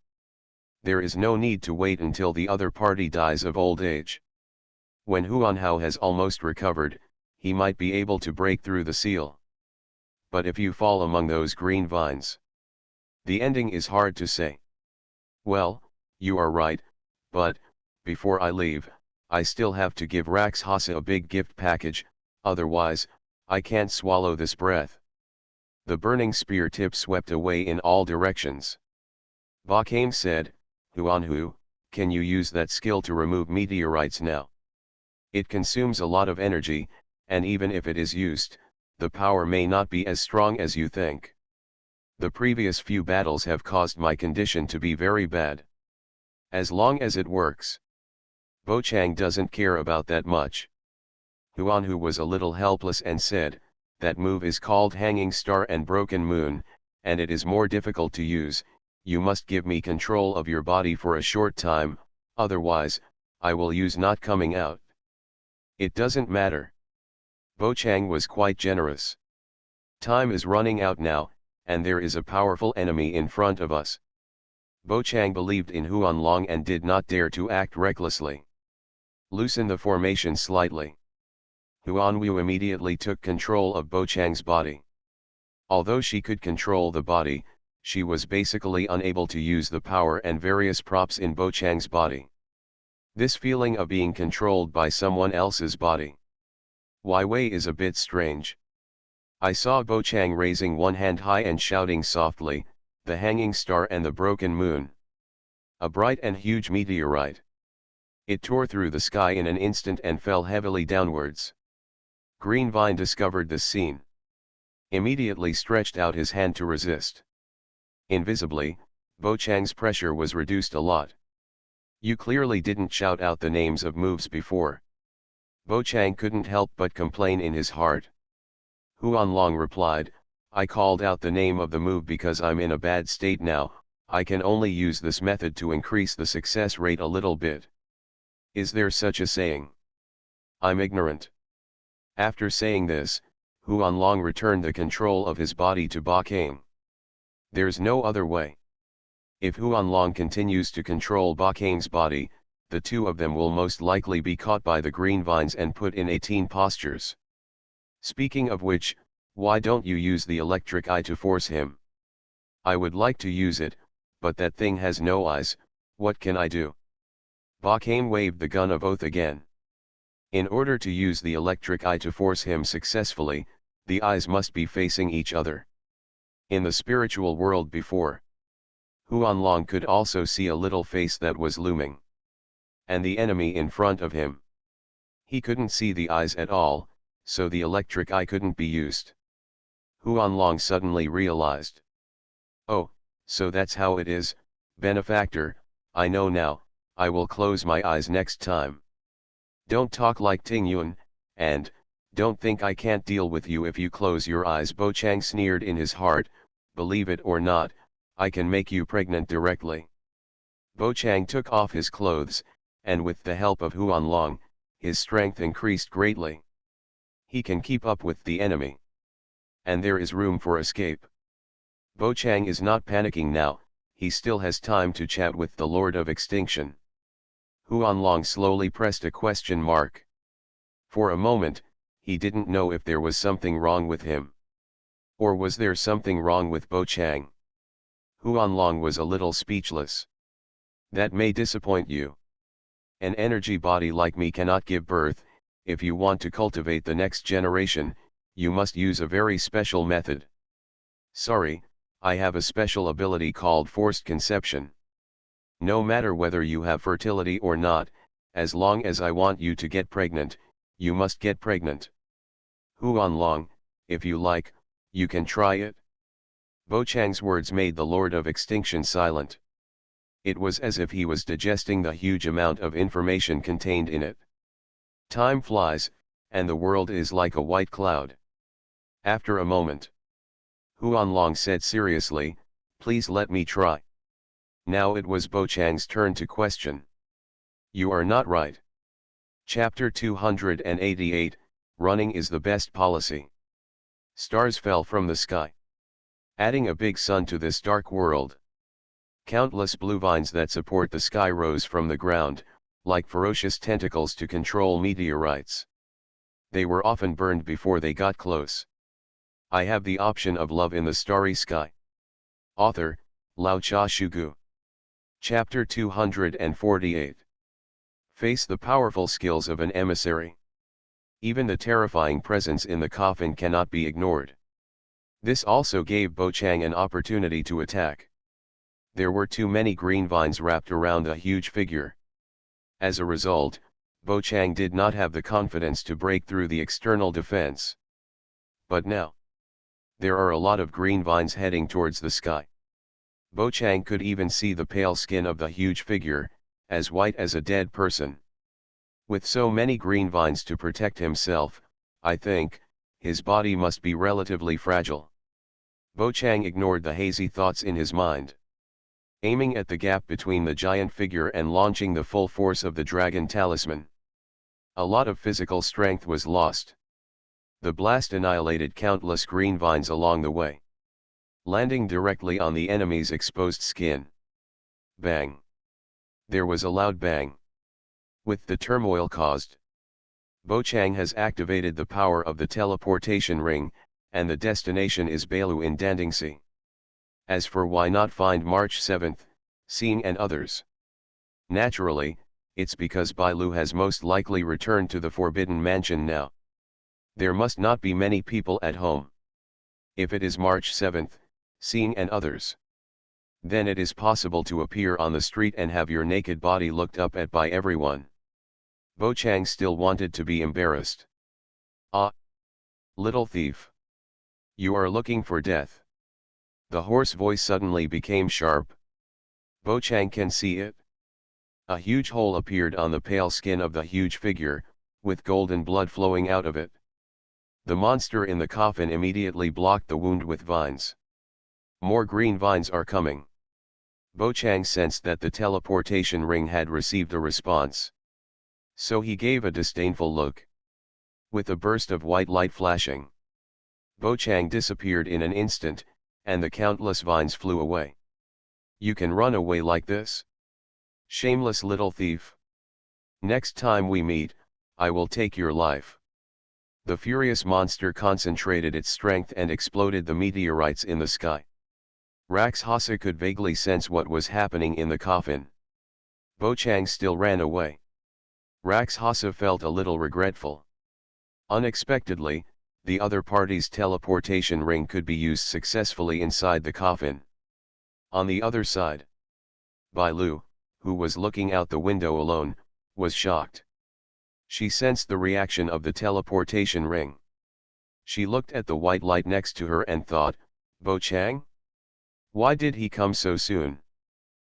There is no need to wait until the other party dies of old age. When Huanhao has almost recovered, he might be able to break through the seal. But if you fall among those green vines, the ending is hard to say. Well, you are right, but, before I leave, I still have to give Rakshasa a big gift package, otherwise, I can't swallow this breath. The burning spear tip swept away in all directions. Ba Kame said, Huanhu, can you use that skill to remove meteorites now? It consumes a lot of energy, and even if it is used, the power may not be as strong as you think. The previous few battles have caused my condition to be very bad. As long as it works. Bo Chang doesn't care about that much. Huanhu was a little helpless and said, that move is called Hanging Star and Broken Moon, and it is more difficult to use. You must give me control of your body for a short time, otherwise, I will use not coming out. It doesn't matter. Bo Chang was quite generous. Time is running out now, and there is a powerful enemy in front of us. Bo Chang believed in Huanlong and did not dare to act recklessly. Loosen the formation slightly. Huanwu immediately took control of Bo Chang's body. Although she could control the body, she was basically unable to use the power and various props in Bo Chang's body. This feeling of being controlled by someone else's body. Why Wei is a bit strange. I saw Bo Chang raising one hand high and shouting softly, the hanging star and the broken moon. A bright and huge meteorite. It tore through the sky in an instant and fell heavily downwards. Green Vine discovered this scene. Immediately stretched out his hand to resist. Invisibly, Bo Chang's pressure was reduced a lot. You clearly didn't shout out the names of moves before. Bo Chang couldn't help but complain in his heart. Huan Long replied, I called out the name of the move because I'm in a bad state now. I can only use this method to increase the success rate a little bit. Is there such a saying? I'm ignorant. After saying this, Huan Long returned the control of his body to Ba Kang. There's no other way. If Huan Long continues to control Ba Kang's body, the two of them will most likely be caught by the green vines and put in 18 postures. Speaking of which, why don't you use the electric eye to force him? I would like to use it, but that thing has no eyes. What can I do? Ba Kang waved the gun of oath again. In order to use the electric eye to force him successfully, the eyes must be facing each other. In the spiritual world before, Huan Long could also see a little face that was looming. And the enemy in front of him. He couldn't see the eyes at all, so the electric eye couldn't be used. Huan Long suddenly realized. Oh, so that's how it is, benefactor, I know now, I will close my eyes next time. Don't talk like Ting Yun, and, don't think I can't deal with you if you close your eyes. Bo Chang sneered in his heart, believe it or not, I can make you pregnant directly. Bo Chang took off his clothes, and with the help of Huan Long, his strength increased greatly. He can keep up with the enemy. And there is room for escape. Bo Chang is not panicking now, he still has time to chat with the Lord of Extinction. Huan Long slowly pressed a question mark. For a moment, he didn't know if there was something wrong with him. Or was there something wrong with Bo Chang? Huan Long was a little speechless. That may disappoint you. An energy body like me cannot give birth. If you want to cultivate the next generation, you must use a very special method. Sorry, I have a special ability called forced conception. No matter whether you have fertility or not, as long as I want you to get pregnant, you must get pregnant. Huan Long, if you like, you can try it. Bo Chang's words made the Lord of Extinction silent. It was as if he was digesting the huge amount of information contained in it. Time flies, and the world is like a white cloud. After a moment, Huan Long said seriously, please let me try. Now it was Bo Chang's turn to question. You are not right. Chapter 288, Running is the best policy. Stars fell from the sky, adding a big sun to this dark world. Countless blue vines that support the sky rose from the ground, like ferocious tentacles to control meteorites. They were often burned before they got close. I have the option of love in the starry sky. Author, Lao Cha Shugu. Chapter 248. Face the powerful skills of an emissary. Even the terrifying presence in the coffin cannot be ignored. This also gave Bo Chang an opportunity to attack. There were too many green vines wrapped around the huge figure. As a result, Bo Chang did not have the confidence to break through the external defense. But now, there are a lot of green vines heading towards the sky. Bo Chang could even see the pale skin of the huge figure, as white as a dead person. With so many green vines to protect himself, I think, his body must be relatively fragile. Bo Chang ignored the hazy thoughts in his mind. Aiming at the gap between the giant figure and launching the full force of the dragon talisman. A lot of physical strength was lost. The blast annihilated countless green vines along the way, landing directly on the enemy's exposed skin. Bang! There was a loud bang. With the turmoil caused, Bo Chang has activated the power of the teleportation ring, and the destination is Bailu in Dandingsi. As for why not find March 7th, Seeing and others? Naturally, it's because Bailu has most likely returned to the Forbidden Mansion now. There must not be many people at home. If it is March 7th, Seeing and others, then it is possible to appear on the street and have your naked body looked up at by everyone. Bo Chang still wanted to be embarrassed. Ah, Little thief. You are looking for death. The hoarse voice suddenly became sharp. Bo Chang can see it. A huge hole appeared on the pale skin of the huge figure, with golden blood flowing out of it. The monster in the coffin immediately blocked the wound with vines. More green vines are coming. Bo Chang sensed that the teleportation ring had received a response. So he gave a disdainful look. With a burst of white light flashing, Bo Chang disappeared in an instant, and the countless vines flew away. You can run away like this? Shameless little thief. Next time we meet, I will take your life. The furious monster concentrated its strength and exploded the meteorites in the sky. Rakshasa could vaguely sense what was happening in the coffin. Bo Chang still ran away. Rakshasa felt a little regretful. Unexpectedly, the other party's teleportation ring could be used successfully inside the coffin. On the other side, Bai Lu, who was looking out the window alone, was shocked. She sensed the reaction of the teleportation ring. She looked at the white light next to her and thought, Bo Chang? Why did he come so soon?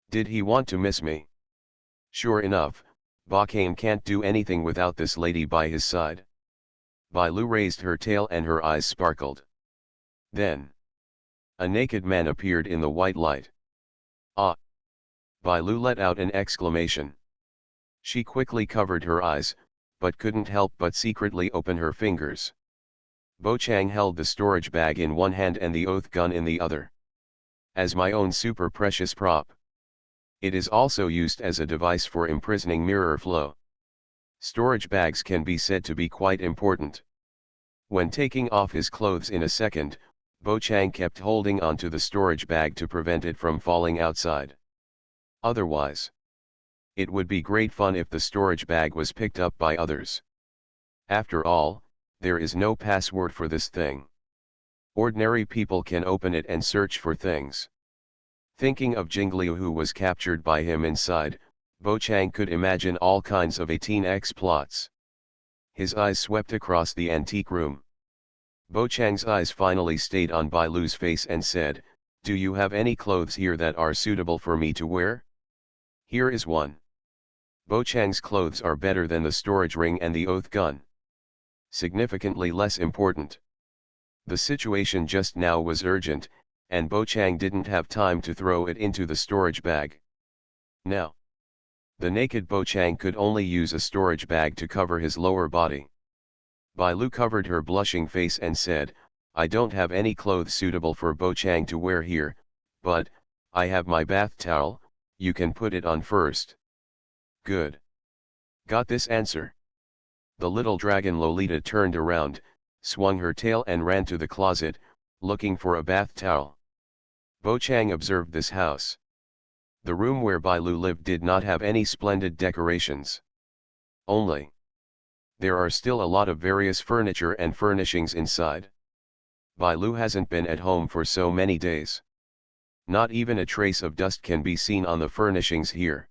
Did he want to miss me? Sure enough, Ba Kane can't do anything without this lady by his side. Bai Lu raised her tail and her eyes sparkled. Then, a naked man appeared in the white light. Ah! Bai Lu let out an exclamation. She quickly covered her eyes, but couldn't help but secretly open her fingers. Bo Chang held the storage bag in one hand and the oath gun in the other. As my own super precious prop. It is also used as a device for imprisoning mirror flow. Storage bags can be said to be quite important. When taking off his clothes in a second, Bo Chang kept holding onto the storage bag to prevent it from falling outside. Otherwise, it would be great fun if the storage bag was picked up by others. After all, there is no password for this thing. Ordinary people can open it and search for things. Thinking of Jingliu who was captured by him inside, Bo Chang could imagine all kinds of 18x plots. His eyes swept across the antique room. Bo Chang's eyes finally stayed on Bai Lu's face and said, Do you have any clothes here that are suitable for me to wear? Here is one. Bo Chang's clothes are better than the storage ring and the oath gun. Significantly less important. The situation just now was urgent, and Bo Chang didn't have time to throw it into the storage bag. Now, the naked Bo Chang could only use a storage bag to cover his lower body. Bai Lu covered her blushing face and said, I don't have any clothes suitable for Bo Chang to wear here, but, I have my bath towel, you can put it on first. Good. Got this answer. The little dragon Lolita turned around, swung her tail and ran to the closet, looking for a bath towel. Bo Chang observed this house. The room where Bai Lu lived did not have any splendid decorations. Only, there are still a lot of various furniture and furnishings inside. Bai Lu hasn't been at home for so many days. Not even a trace of dust can be seen on the furnishings here.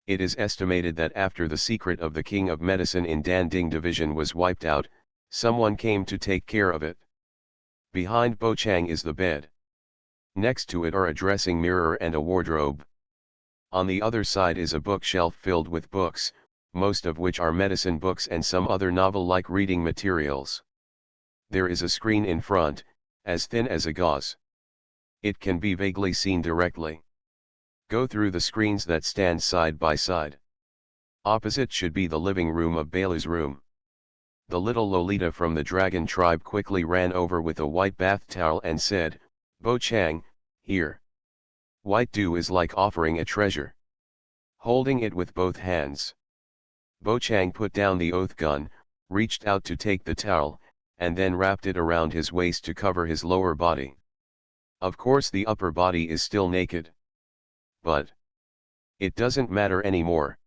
It is estimated that after the secret of the King of Medicine in Danding Division was wiped out, someone came to take care of it. Behind Bo Chang is the bed. Next to it are a dressing mirror and a wardrobe. On the other side is a bookshelf filled with books, most of which are medicine books and some other novel-like reading materials. There is a screen in front, as thin as a gauze. It can be vaguely seen directly. Go through the screens that stand side by side. Opposite should be the living room of Bailu's room. The little Lolita from the dragon tribe quickly ran over with a white bath towel and said, Bo Chang, here. White dew is like offering a treasure. Holding it with both hands, Bo Chang put down the oath gun, reached out to take the towel, and then wrapped it around his waist to cover his lower body. Of course the upper body is still naked. But it doesn't matter anymore.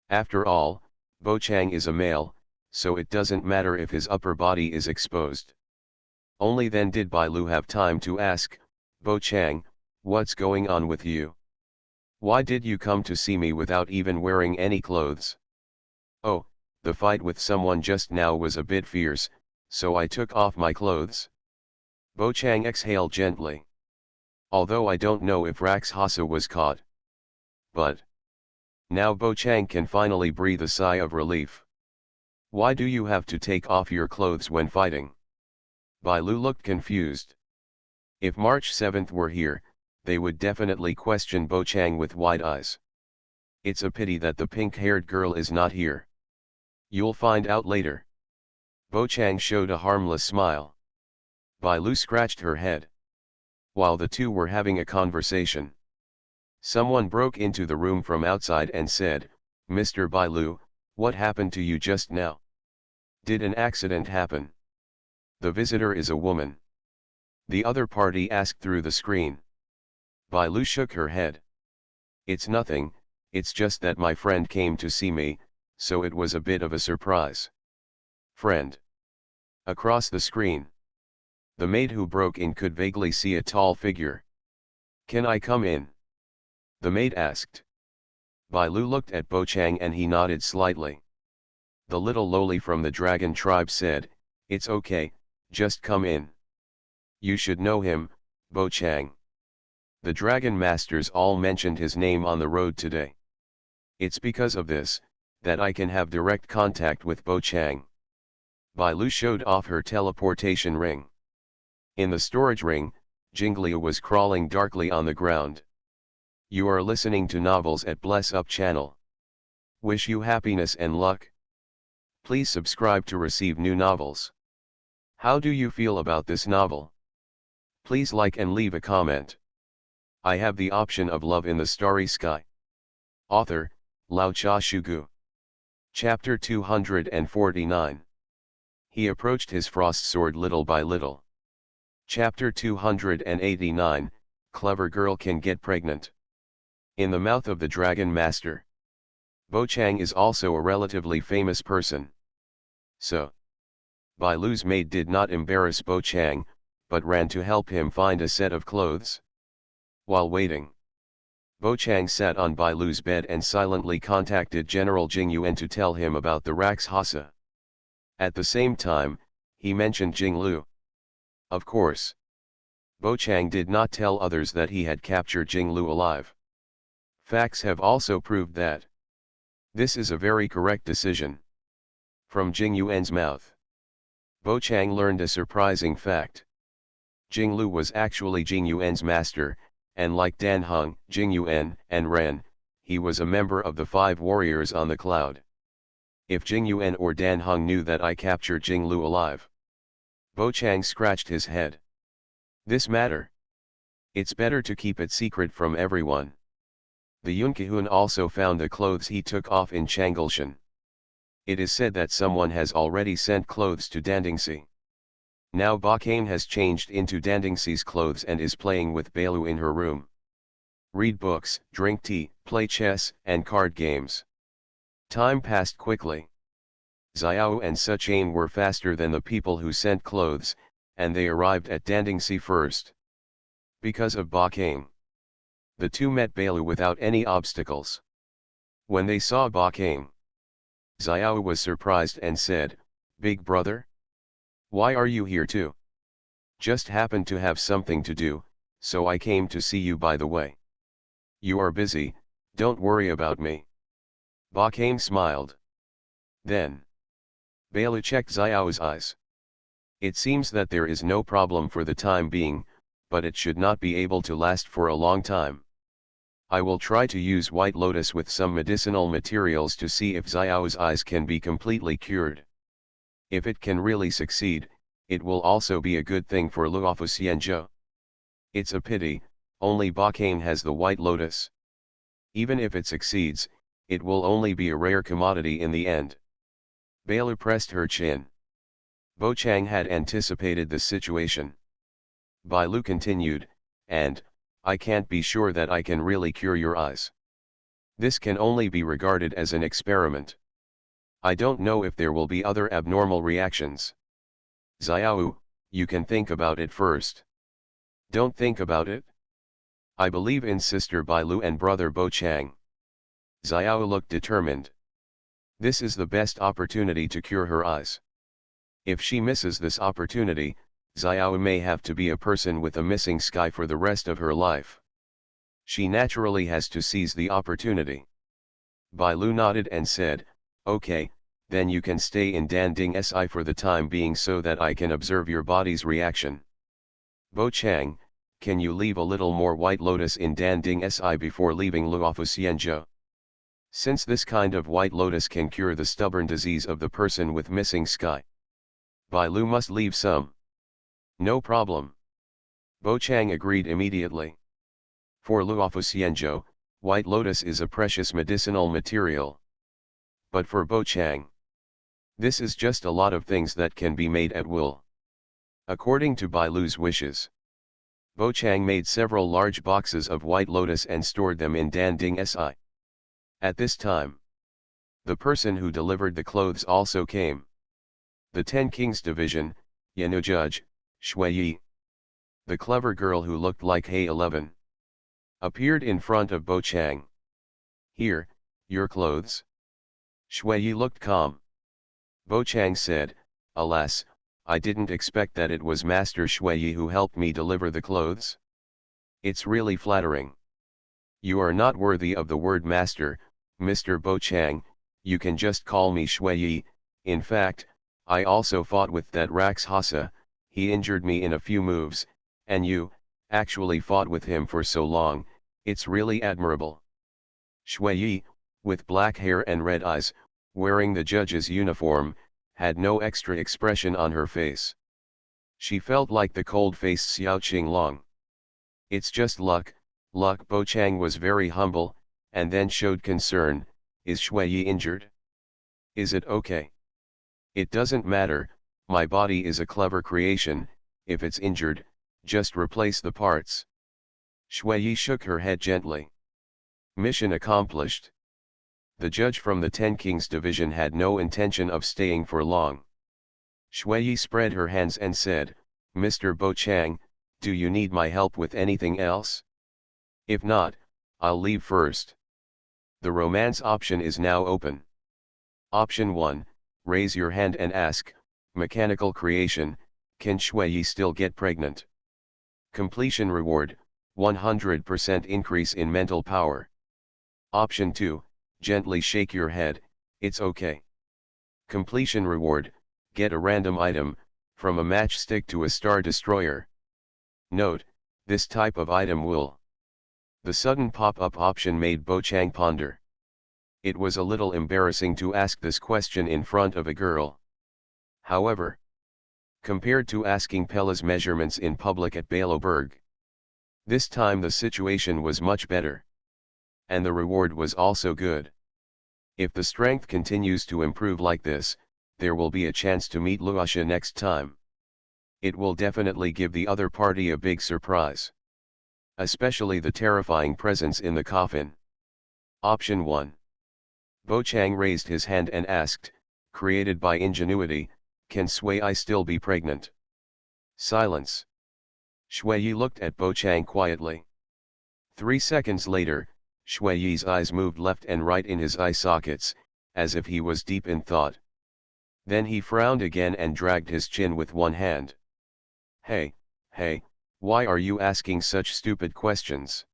After all, Bo Chang is a male, so it doesn't matter if his upper body is exposed. Only then did Bai Lu have time to ask, Bo Chang, what's going on with you? Why did you come to see me without even wearing any clothes? Oh, the fight with someone just now was a bit fierce, so I took off my clothes. Bo Chang exhaled gently. Although I don't know if Rakshasa was caught. But now Bo Chang can finally breathe a sigh of relief. Why do you have to take off your clothes when fighting? Bai Lu looked confused. If March 7th were here, they would definitely question Bo Chang with wide eyes. It's a pity that the pink-haired girl is not here. You'll find out later. Bo Chang showed a harmless smile. Bai Lu scratched her head. While the two were having a conversation, someone broke into the room from outside and said, "Mr. Bai Lu, what happened to you just now? Did an accident happen?" "The visitor is a woman," the other party asked through the screen. Bai Lu shook her head. "It's nothing, it's just that my friend came to see me, so it was a bit of a surprise." "Friend?" Across the screen, the maid who broke in could vaguely see a tall figure. "Can I come in?" the maid asked. Bai Lu looked at Bo Chang and he nodded slightly. The little lowly from the dragon tribe said, "It's okay, just come in. You should know him, Bo Chang. The dragon masters all mentioned his name on the road today. It's because of this, that I can have direct contact with Bo Chang." Bai Lu showed off her teleportation ring. In the storage ring, Jingliu was crawling darkly on the ground. You are listening to novels at Bless Up channel. Wish you happiness and luck. Please subscribe to receive new novels. How do you feel about this novel? Please like and leave a comment. I have the option of love in the starry sky. Author, Lao Cha Shugu. Chapter 249. He approached his frost sword little by little. Chapter 289, Clever girl can get pregnant. In the mouth of the dragon master, Bo Chang is also a relatively famous person. So, Bai Lu's maid did not embarrass Bo Chang, but ran to help him find a set of clothes. While waiting, Bo Chang sat on Bai Lu's bed and silently contacted General Jing Yuan to tell him about the Rakshasa. At the same time, he mentioned Jing Lu. Of course, Bo Chang did not tell others that he had captured Jing Lu alive. Facts have also proved that this is a very correct decision. From Jing Yuan's mouth, Bo Chang learned a surprising fact. Jing Lu was actually Jing Yuan's master, and like Dan Heng, Jing Yuan, and Ren, he was a member of the 5 warriors on the cloud. If Jing Yuan or Dan Heng knew that I captured Jing Lu alive, Bo Chang scratched his head. This matter? It's better to keep it secret from everyone. The Yunkihun also found the clothes he took off in Changalshan. It is said that someone has already sent clothes to Dandingsi. Now Bakane has changed into Dandingsi's clothes and is playing with Bailu in her room. Read books, drink tea, play chess, and card games. Time passed quickly. Xiao and Suchain were faster than the people who sent clothes, and they arrived at Dandingsi first. Because of Bakane, the two met Bailu without any obstacles. When they saw Bakane, Xiao was surprised and said, "Big brother? Why are you here too?" "Just happened to have something to do, so I came to see you by the way." "You are busy, don't worry about me." Bakane smiled. Then Bailu checked Xiao's eyes. "It seems that there is no problem for the time being, but it should not be able to last for a long time. I will try to use White Lotus with some medicinal materials to see if Xiao's eyes can be completely cured. If it can really succeed, it will also be a good thing for Luofu Xianzhou. It's a pity, only Bakane has the White Lotus. Even if it succeeds, it will only be a rare commodity in the end." Bailu pressed her chin. Bo Chang had anticipated the situation. Bai Lu continued, "And, I can't be sure that I can really cure your eyes. This can only be regarded as an experiment. I don't know if there will be other abnormal reactions. Xiao, you can think about it first." "Don't think about it. I believe in Sister Bai Lu and brother Bo Chang." Xiao looked determined. "This is the best opportunity to cure her eyes. If she misses this opportunity, Xiao may have to be a person with a missing sky for the rest of her life. She naturally has to seize the opportunity. Bai Lu nodded and said, "Okay, then you can stay in Danding Si for the time being so that I can observe your body's reaction. Bo Chang, can you leave a little more White Lotus in Danding Si before leaving Luofu. Since this kind of White Lotus can cure the stubborn disease of the person with missing sky. Bai Lu must leave some." "No problem." Bo Chang agreed immediately. For Luofu, White Lotus is a precious medicinal material. But for Bo Chang, this is just a lot of things that can be made at will. According to Bai Lu's wishes, Bo Chang made several large boxes of White Lotus and stored them in Danding Si. At this time, the person who delivered the clothes also came. The 10 Kings Division, Yanu Judge, Shui Yi, the clever girl who looked like He 11, appeared in front of Bo Chang. "Here, your clothes." Shui Yi looked calm. Bo Chang said, "Alas, I didn't expect that it was Master Shui Yi who helped me deliver the clothes. It's really flattering." "You are not worthy of the word master, Mr. Bo Chang, you can just call me Shui Yi. In fact, I also fought with that Rakshasa, he injured me in a few moves, and you, actually fought with him for so long, it's really admirable." Shui Yi, with black hair and red eyes, wearing the judge's uniform, had no extra expression on her face. She felt like the cold-faced Xiao Qinglong. "It's just luck." Bo Chang was very humble, and then showed concern. "Is Shui Yi injured? Is it okay?" "It doesn't matter, my body is a clever creation, if it's injured, just replace the parts." Shui Yi shook her head gently. Mission accomplished. The judge from the 10 Kings Division had no intention of staying for long. Shui Yi spread her hands and said, "Mr. Bo Chang, do you need my help with anything else? If not, I'll leave first." The romance option is now open. Option 1, raise your hand and ask, "Mechanical creation, can Shui Yi still get pregnant?" Completion reward, 100% increase in mental power. Option 2, gently shake your head, "It's okay." Completion reward, get a random item, from a matchstick to a star destroyer. Note, this type of item will. The sudden pop-up option made Bo Chang ponder. It was a little embarrassing to ask this question in front of a girl. However, compared to asking Pella's measurements in public at Baloberg, this time the situation was much better. And the reward was also good. If the strength continues to improve like this, there will be a chance to meet Luosha next time. It will definitely give the other party a big surprise. Especially the terrifying presence in the coffin. Option 1. Bo Chang raised his hand and asked, created by ingenuity, "Can Sui Yi still be pregnant?" Silence. Shui Yi looked at Bo Chang quietly. 3 seconds later, Shui Yi's eyes moved left and right in his eye sockets, as if he was deep in thought. Then he frowned again and dragged his chin with one hand. Hey, why are you asking such stupid questions?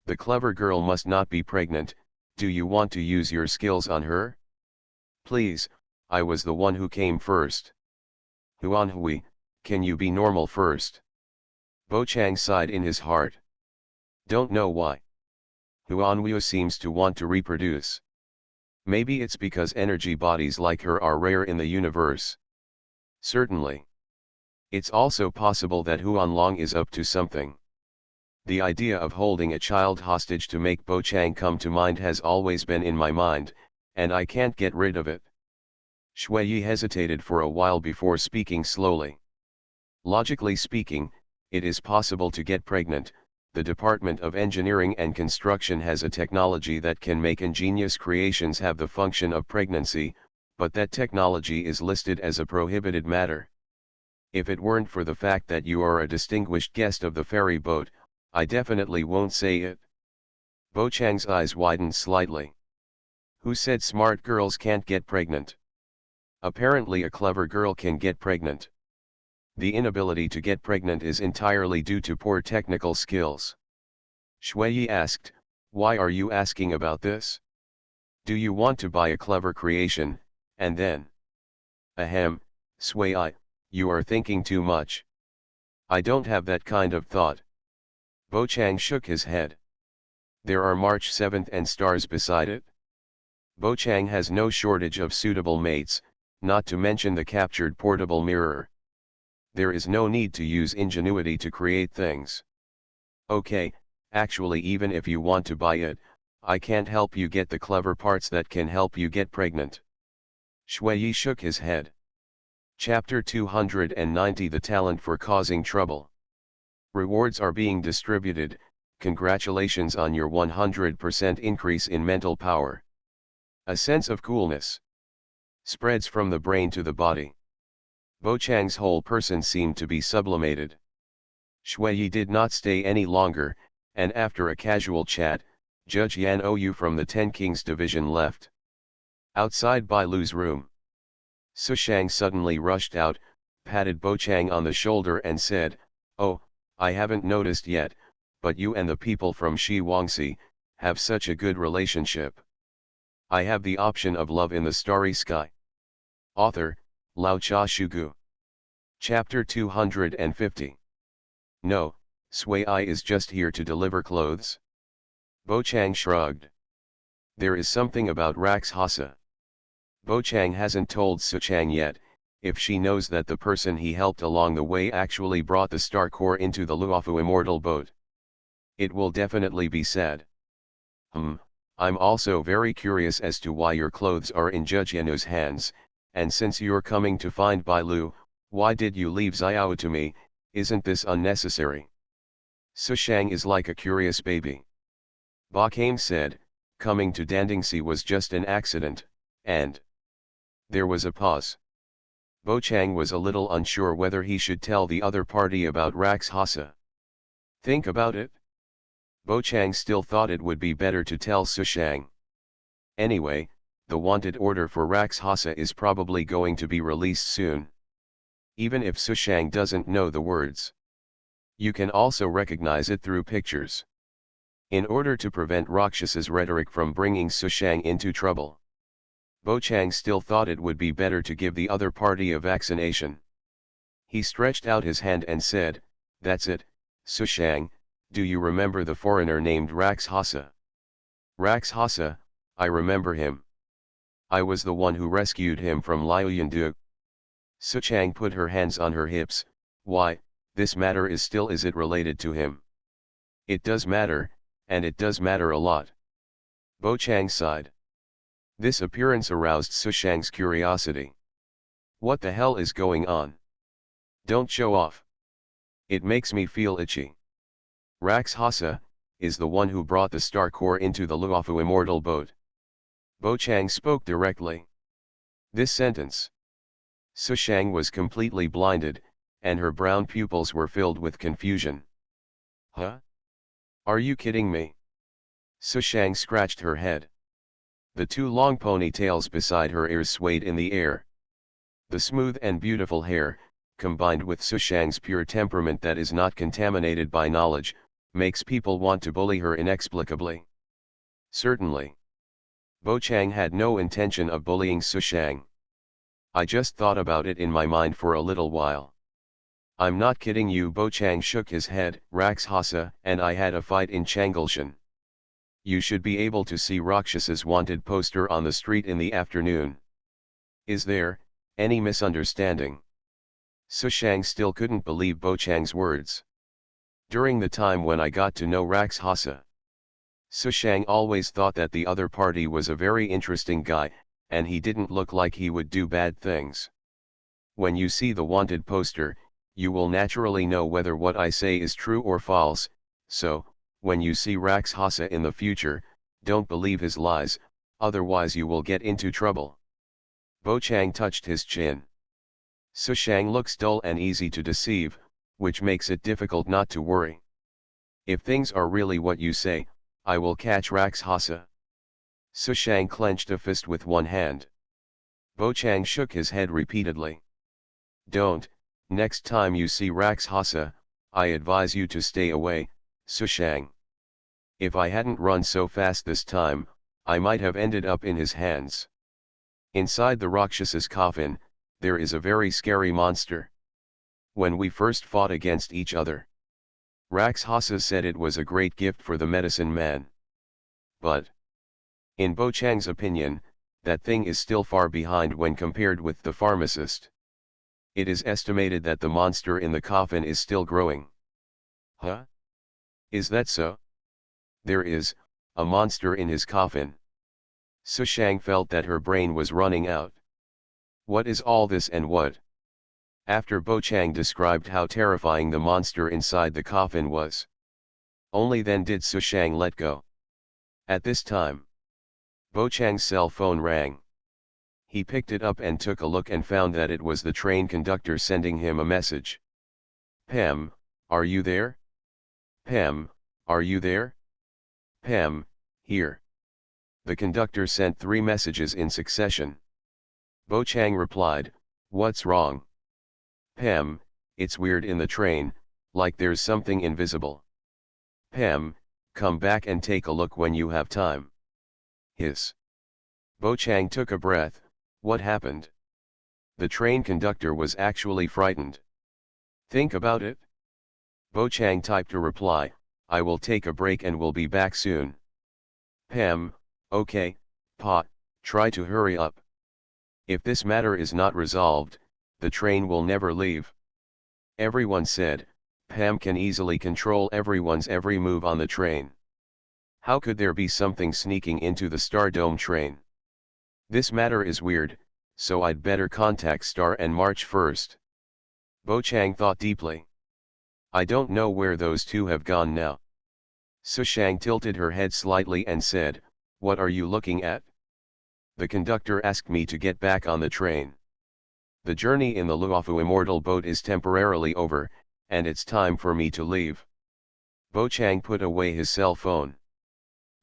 The clever girl must not be pregnant. Do you want to use your skills on her? Please, I was the one who came first. Huan Hui, can you be normal first? Bo Chang sighed in his heart. Don't know why. Huan Hui seems to want to reproduce. Maybe it's because energy bodies like her are rare in the universe. Certainly. It's also possible that Huan Long is up to something. The idea of holding a child hostage to make Bo Chang come to mind has always been in my mind, and I can't get rid of it. Shui Yi hesitated for a while before speaking slowly. Logically speaking, it is possible to get pregnant. The Department of Engineering and Construction has a technology that can make ingenious creations have the function of pregnancy, but that technology is listed as a prohibited matter. If it weren't for the fact that you are a distinguished guest of the ferry boat, I definitely won't say it. Bo Chang's eyes widened slightly. Who said smart girls can't get pregnant? Apparently a clever girl can get pregnant. The inability to get pregnant is entirely due to poor technical skills. Shui asked, "Why are you asking about this? Do you want to buy a clever creation, and then?" Ahem, Sui, you are thinking too much. I don't have that kind of thought. Bo Chang shook his head. There are March 7th and stars beside it. Bo Chang has no shortage of suitable mates, not to mention the captured portable mirror. There is no need to use ingenuity to create things. Okay, actually even if you want to buy it, I can't help you get the clever parts that can help you get pregnant. Shui shook his head. Chapter 290 The Talent for Causing Trouble. Rewards are being distributed. Congratulations on your 100% increase in mental power. A sense of coolness spreads from the brain to the body. Bo Chang's whole person seemed to be sublimated. Shui did not stay any longer, and after a casual chat, Judge Yan Ou from the Ten Kings Division left. Outside Bai Lu's room, Su Shang suddenly rushed out, patted Bo Chang on the shoulder and said, "Oh, I haven't noticed yet, but you and the people from Shi Wangxi have such a good relationship. I have the option of love in the starry sky." Author, Lao Cha Shugu. Chapter 250. No, Sui is just here to deliver clothes. Bo Chang shrugged. There is something about Rax Hasa. Bo Chang hasn't told Su Chang yet, if she knows that the person he helped along the way actually brought the star core into the Luofu immortal boat. It will definitely be sad. I'm also very curious as to why your clothes are in Judge Yanu's hands, and since you're coming to find Bai Lu, why did you leave Xiao to me? Isn't this unnecessary? Su Shang is like a curious baby. Ba Kame said, coming to Dandingsi was just an accident, and... There was a pause. Bo Chang was a little unsure whether he should tell the other party about Rax Hasa. Think about it. Bo Chang still thought it would be better to tell Su Shang. Anyway, the wanted order for Rax Hasa is probably going to be released soon. Even if Su Shang doesn't know the words, you can also recognize it through pictures. In order to prevent Rakshas's rhetoric from bringing Su Shang into trouble, Bo Chang still thought it would be better to give the other party a vaccination. He stretched out his hand and said, "That's it, Su Shang, do you remember the foreigner named Rax Hasa?" Rax Hasa, I remember him. I was the one who rescued him from Liu Yandu. Su Chang put her hands on her hips. Why, this matter is still is it related to him? It does matter, and it does matter a lot. Bo Chang sighed. This appearance aroused Su Shang's curiosity. What the hell is going on? Don't show off. It makes me feel itchy. Rax Hasa is the one who brought the star core into the Luofu immortal boat. Bo Chang spoke directly. This sentence. Su Shang was completely blinded, and her brown pupils were filled with confusion. Huh? Are you kidding me? Su Shang scratched her head. The two long ponytails beside her ears swayed in the air. The smooth and beautiful hair, combined with Su Shang's pure temperament that is not contaminated by knowledge, makes people want to bully her inexplicably. Certainly. Bo Chang had no intention of bullying Su Shang. I just thought about it in my mind for a little while. I'm not kidding you. Bo Chang shook his head. Rax Hasa and I had a fight in Changgulshan. You should be able to see Rakshas's wanted poster on the street in the afternoon. Is there any misunderstanding? Su Shang still couldn't believe Bo Chang's words. During the time when I got to know Rax Hasa, Su Shang always thought that the other party was a very interesting guy, and he didn't look like he would do bad things. When you see the wanted poster, you will naturally know whether what I say is true or false, so, when you see Rax Hasa in the future, don't believe his lies, otherwise you will get into trouble. Bo Chang touched his chin. Su Shang looks dull and easy to deceive, which makes it difficult not to worry. If things are really what you say, I will catch Rax Hasa. Su Shang clenched a fist with one hand. Bo Chang shook his head repeatedly. Don't, next time you see Rakshasa, I advise you to stay away, Sushang. If I hadn't run so fast this time, I might have ended up in his hands. Inside the Rakshasa's coffin, there is a very scary monster. When we first fought against each other, Rakshasa said it was a great gift for the medicine man. But, in Bo Chang's opinion, that thing is still far behind when compared with the pharmacist. It is estimated that the monster in the coffin is still growing. Huh? Is that so? There is a monster in his coffin. Sushang felt that her brain was running out. What is all this and what? After Bo Chang described how terrifying the monster inside the coffin was, only then did Sushang let go. At this time, Bo Chang's cell phone rang. He picked it up and took a look and found that it was the train conductor sending him a message. Pam, are you there? Pam, are you there? Pam, here. The conductor sent 3 messages in succession. Bo Chang replied, what's wrong? Pam, it's weird in the train, like there's something invisible. Pam, come back and take a look when you have time. Hiss. Bo Chang took a breath. What happened? The train conductor was actually frightened. Think about it. Bo Chang typed a reply, I will take a break and will be back soon. Pam, okay, Pa, try to hurry up. If this matter is not resolved, the train will never leave. Everyone said, Pam can easily control everyone's every move on the train. How could there be something sneaking into the Star Dome train? This matter is weird, so I'd better contact Star and March first. Bo Chang thought deeply. I don't know where those two have gone now. Sushang tilted her head slightly and said, what are you looking at? The conductor asked me to get back on the train. The journey in the Luofu Immortal boat is temporarily over, and it's time for me to leave. Bo Chang put away his cell phone.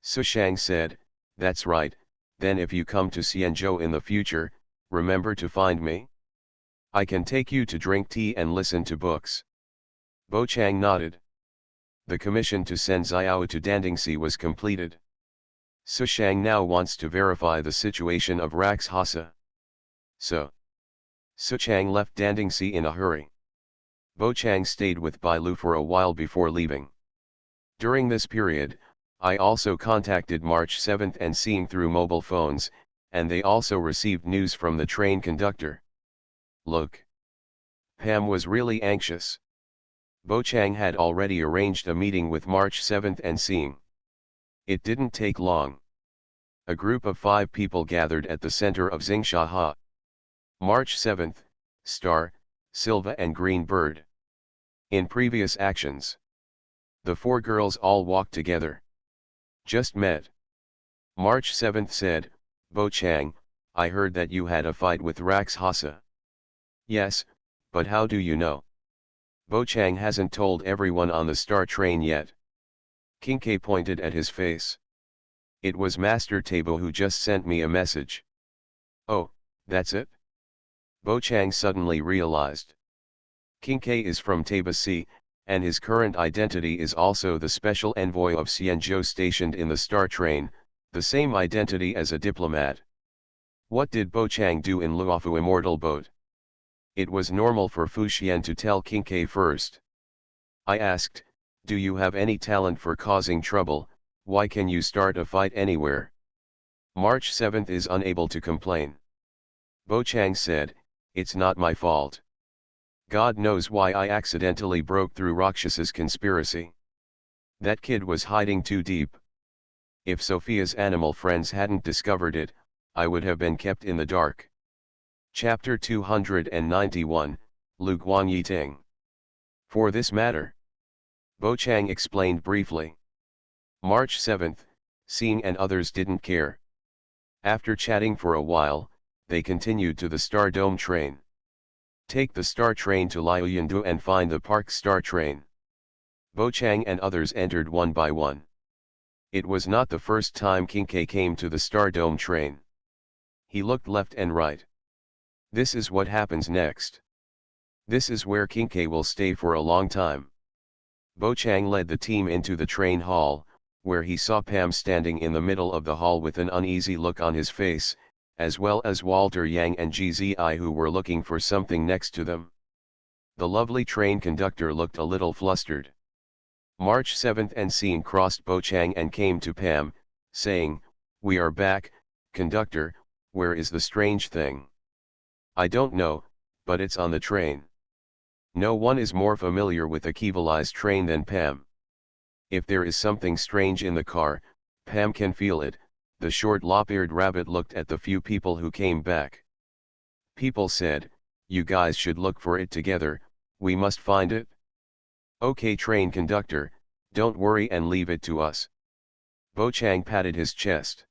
Sushang said, that's right, then if you come to Xianzhou in the future, remember to find me. I can take you to drink tea and listen to books. Bo Chang nodded. The commission to send Xiao to Dandingsi was completed. Sushang now wants to verify the situation of Rakshasa. So, Sushang left Dandingsi in a hurry. Bo Chang stayed with Bai Lu for a while before leaving. During this period, I also contacted March 7th and seeing through mobile phones, and they also received news from the train conductor. Look. Pam was really anxious. Bo Chang had already arranged a meeting with March 7th and seeing. It didn't take long. A group of 5 people gathered at the center of Xingsha. March 7th, Star, Silva and Green Bird. In previous actions, the 4 girls all walked together. Just met. March 7th said, Bo Chang, I heard that you had a fight with Rakshasa. Yes, but how do you know? Bo Chang hasn't told everyone on the Star train yet. Kinke pointed at his face. It was Master Tabo who just sent me a message. Oh, that's it? Bo Chang suddenly realized. Kinke is from Tabasi, and his current identity is also the special envoy of Xianzhou stationed in the Star train, the same identity as a diplomat. What did Bo Chang do in Luofu Immortal boat? It was normal for Fu Xian to tell Kinke first. I asked, do you have any talent for causing trouble, why can you start a fight anywhere? March 7th is unable to complain. Bo Chang said, it's not my fault. God knows why I accidentally broke through Rakshasa's conspiracy. That kid was hiding too deep. If Sophia's animal friends hadn't discovered it, I would have been kept in the dark. Chapter 291, Lu Guangyi Ting. For this matter, Bo Chang explained briefly. March 7th, seeing and others didn't care. After chatting for a while, they continued to the Star Dome train. Take the Star train to Liuyandu and find the Park Star train. Bo Chang and others entered one by one. It was not the first time Kinke came to the Star Dome train. He looked left and right. This is what happens next. This is where Kincaid will stay for a long time. Bo Chang led the team into the train hall, where he saw Pam standing in the middle of the hall with an uneasy look on his face, as well as Walter Yang and GZI who were looking for something next to them. The lovely train conductor looked a little flustered. March 7th and scene crossed Bo Chang and came to Pam, saying, "We are back, conductor, where is the strange thing?" "I don't know, but it's on the train." No one is more familiar with a Kivalai's train than Pam. If there is something strange in the car, Pam can feel it. The short lop-eared rabbit looked at the few people who came back. People said, "You guys should look for it together, we must find it." "Okay train conductor, don't worry and leave it to us." Bo Chang patted his chest.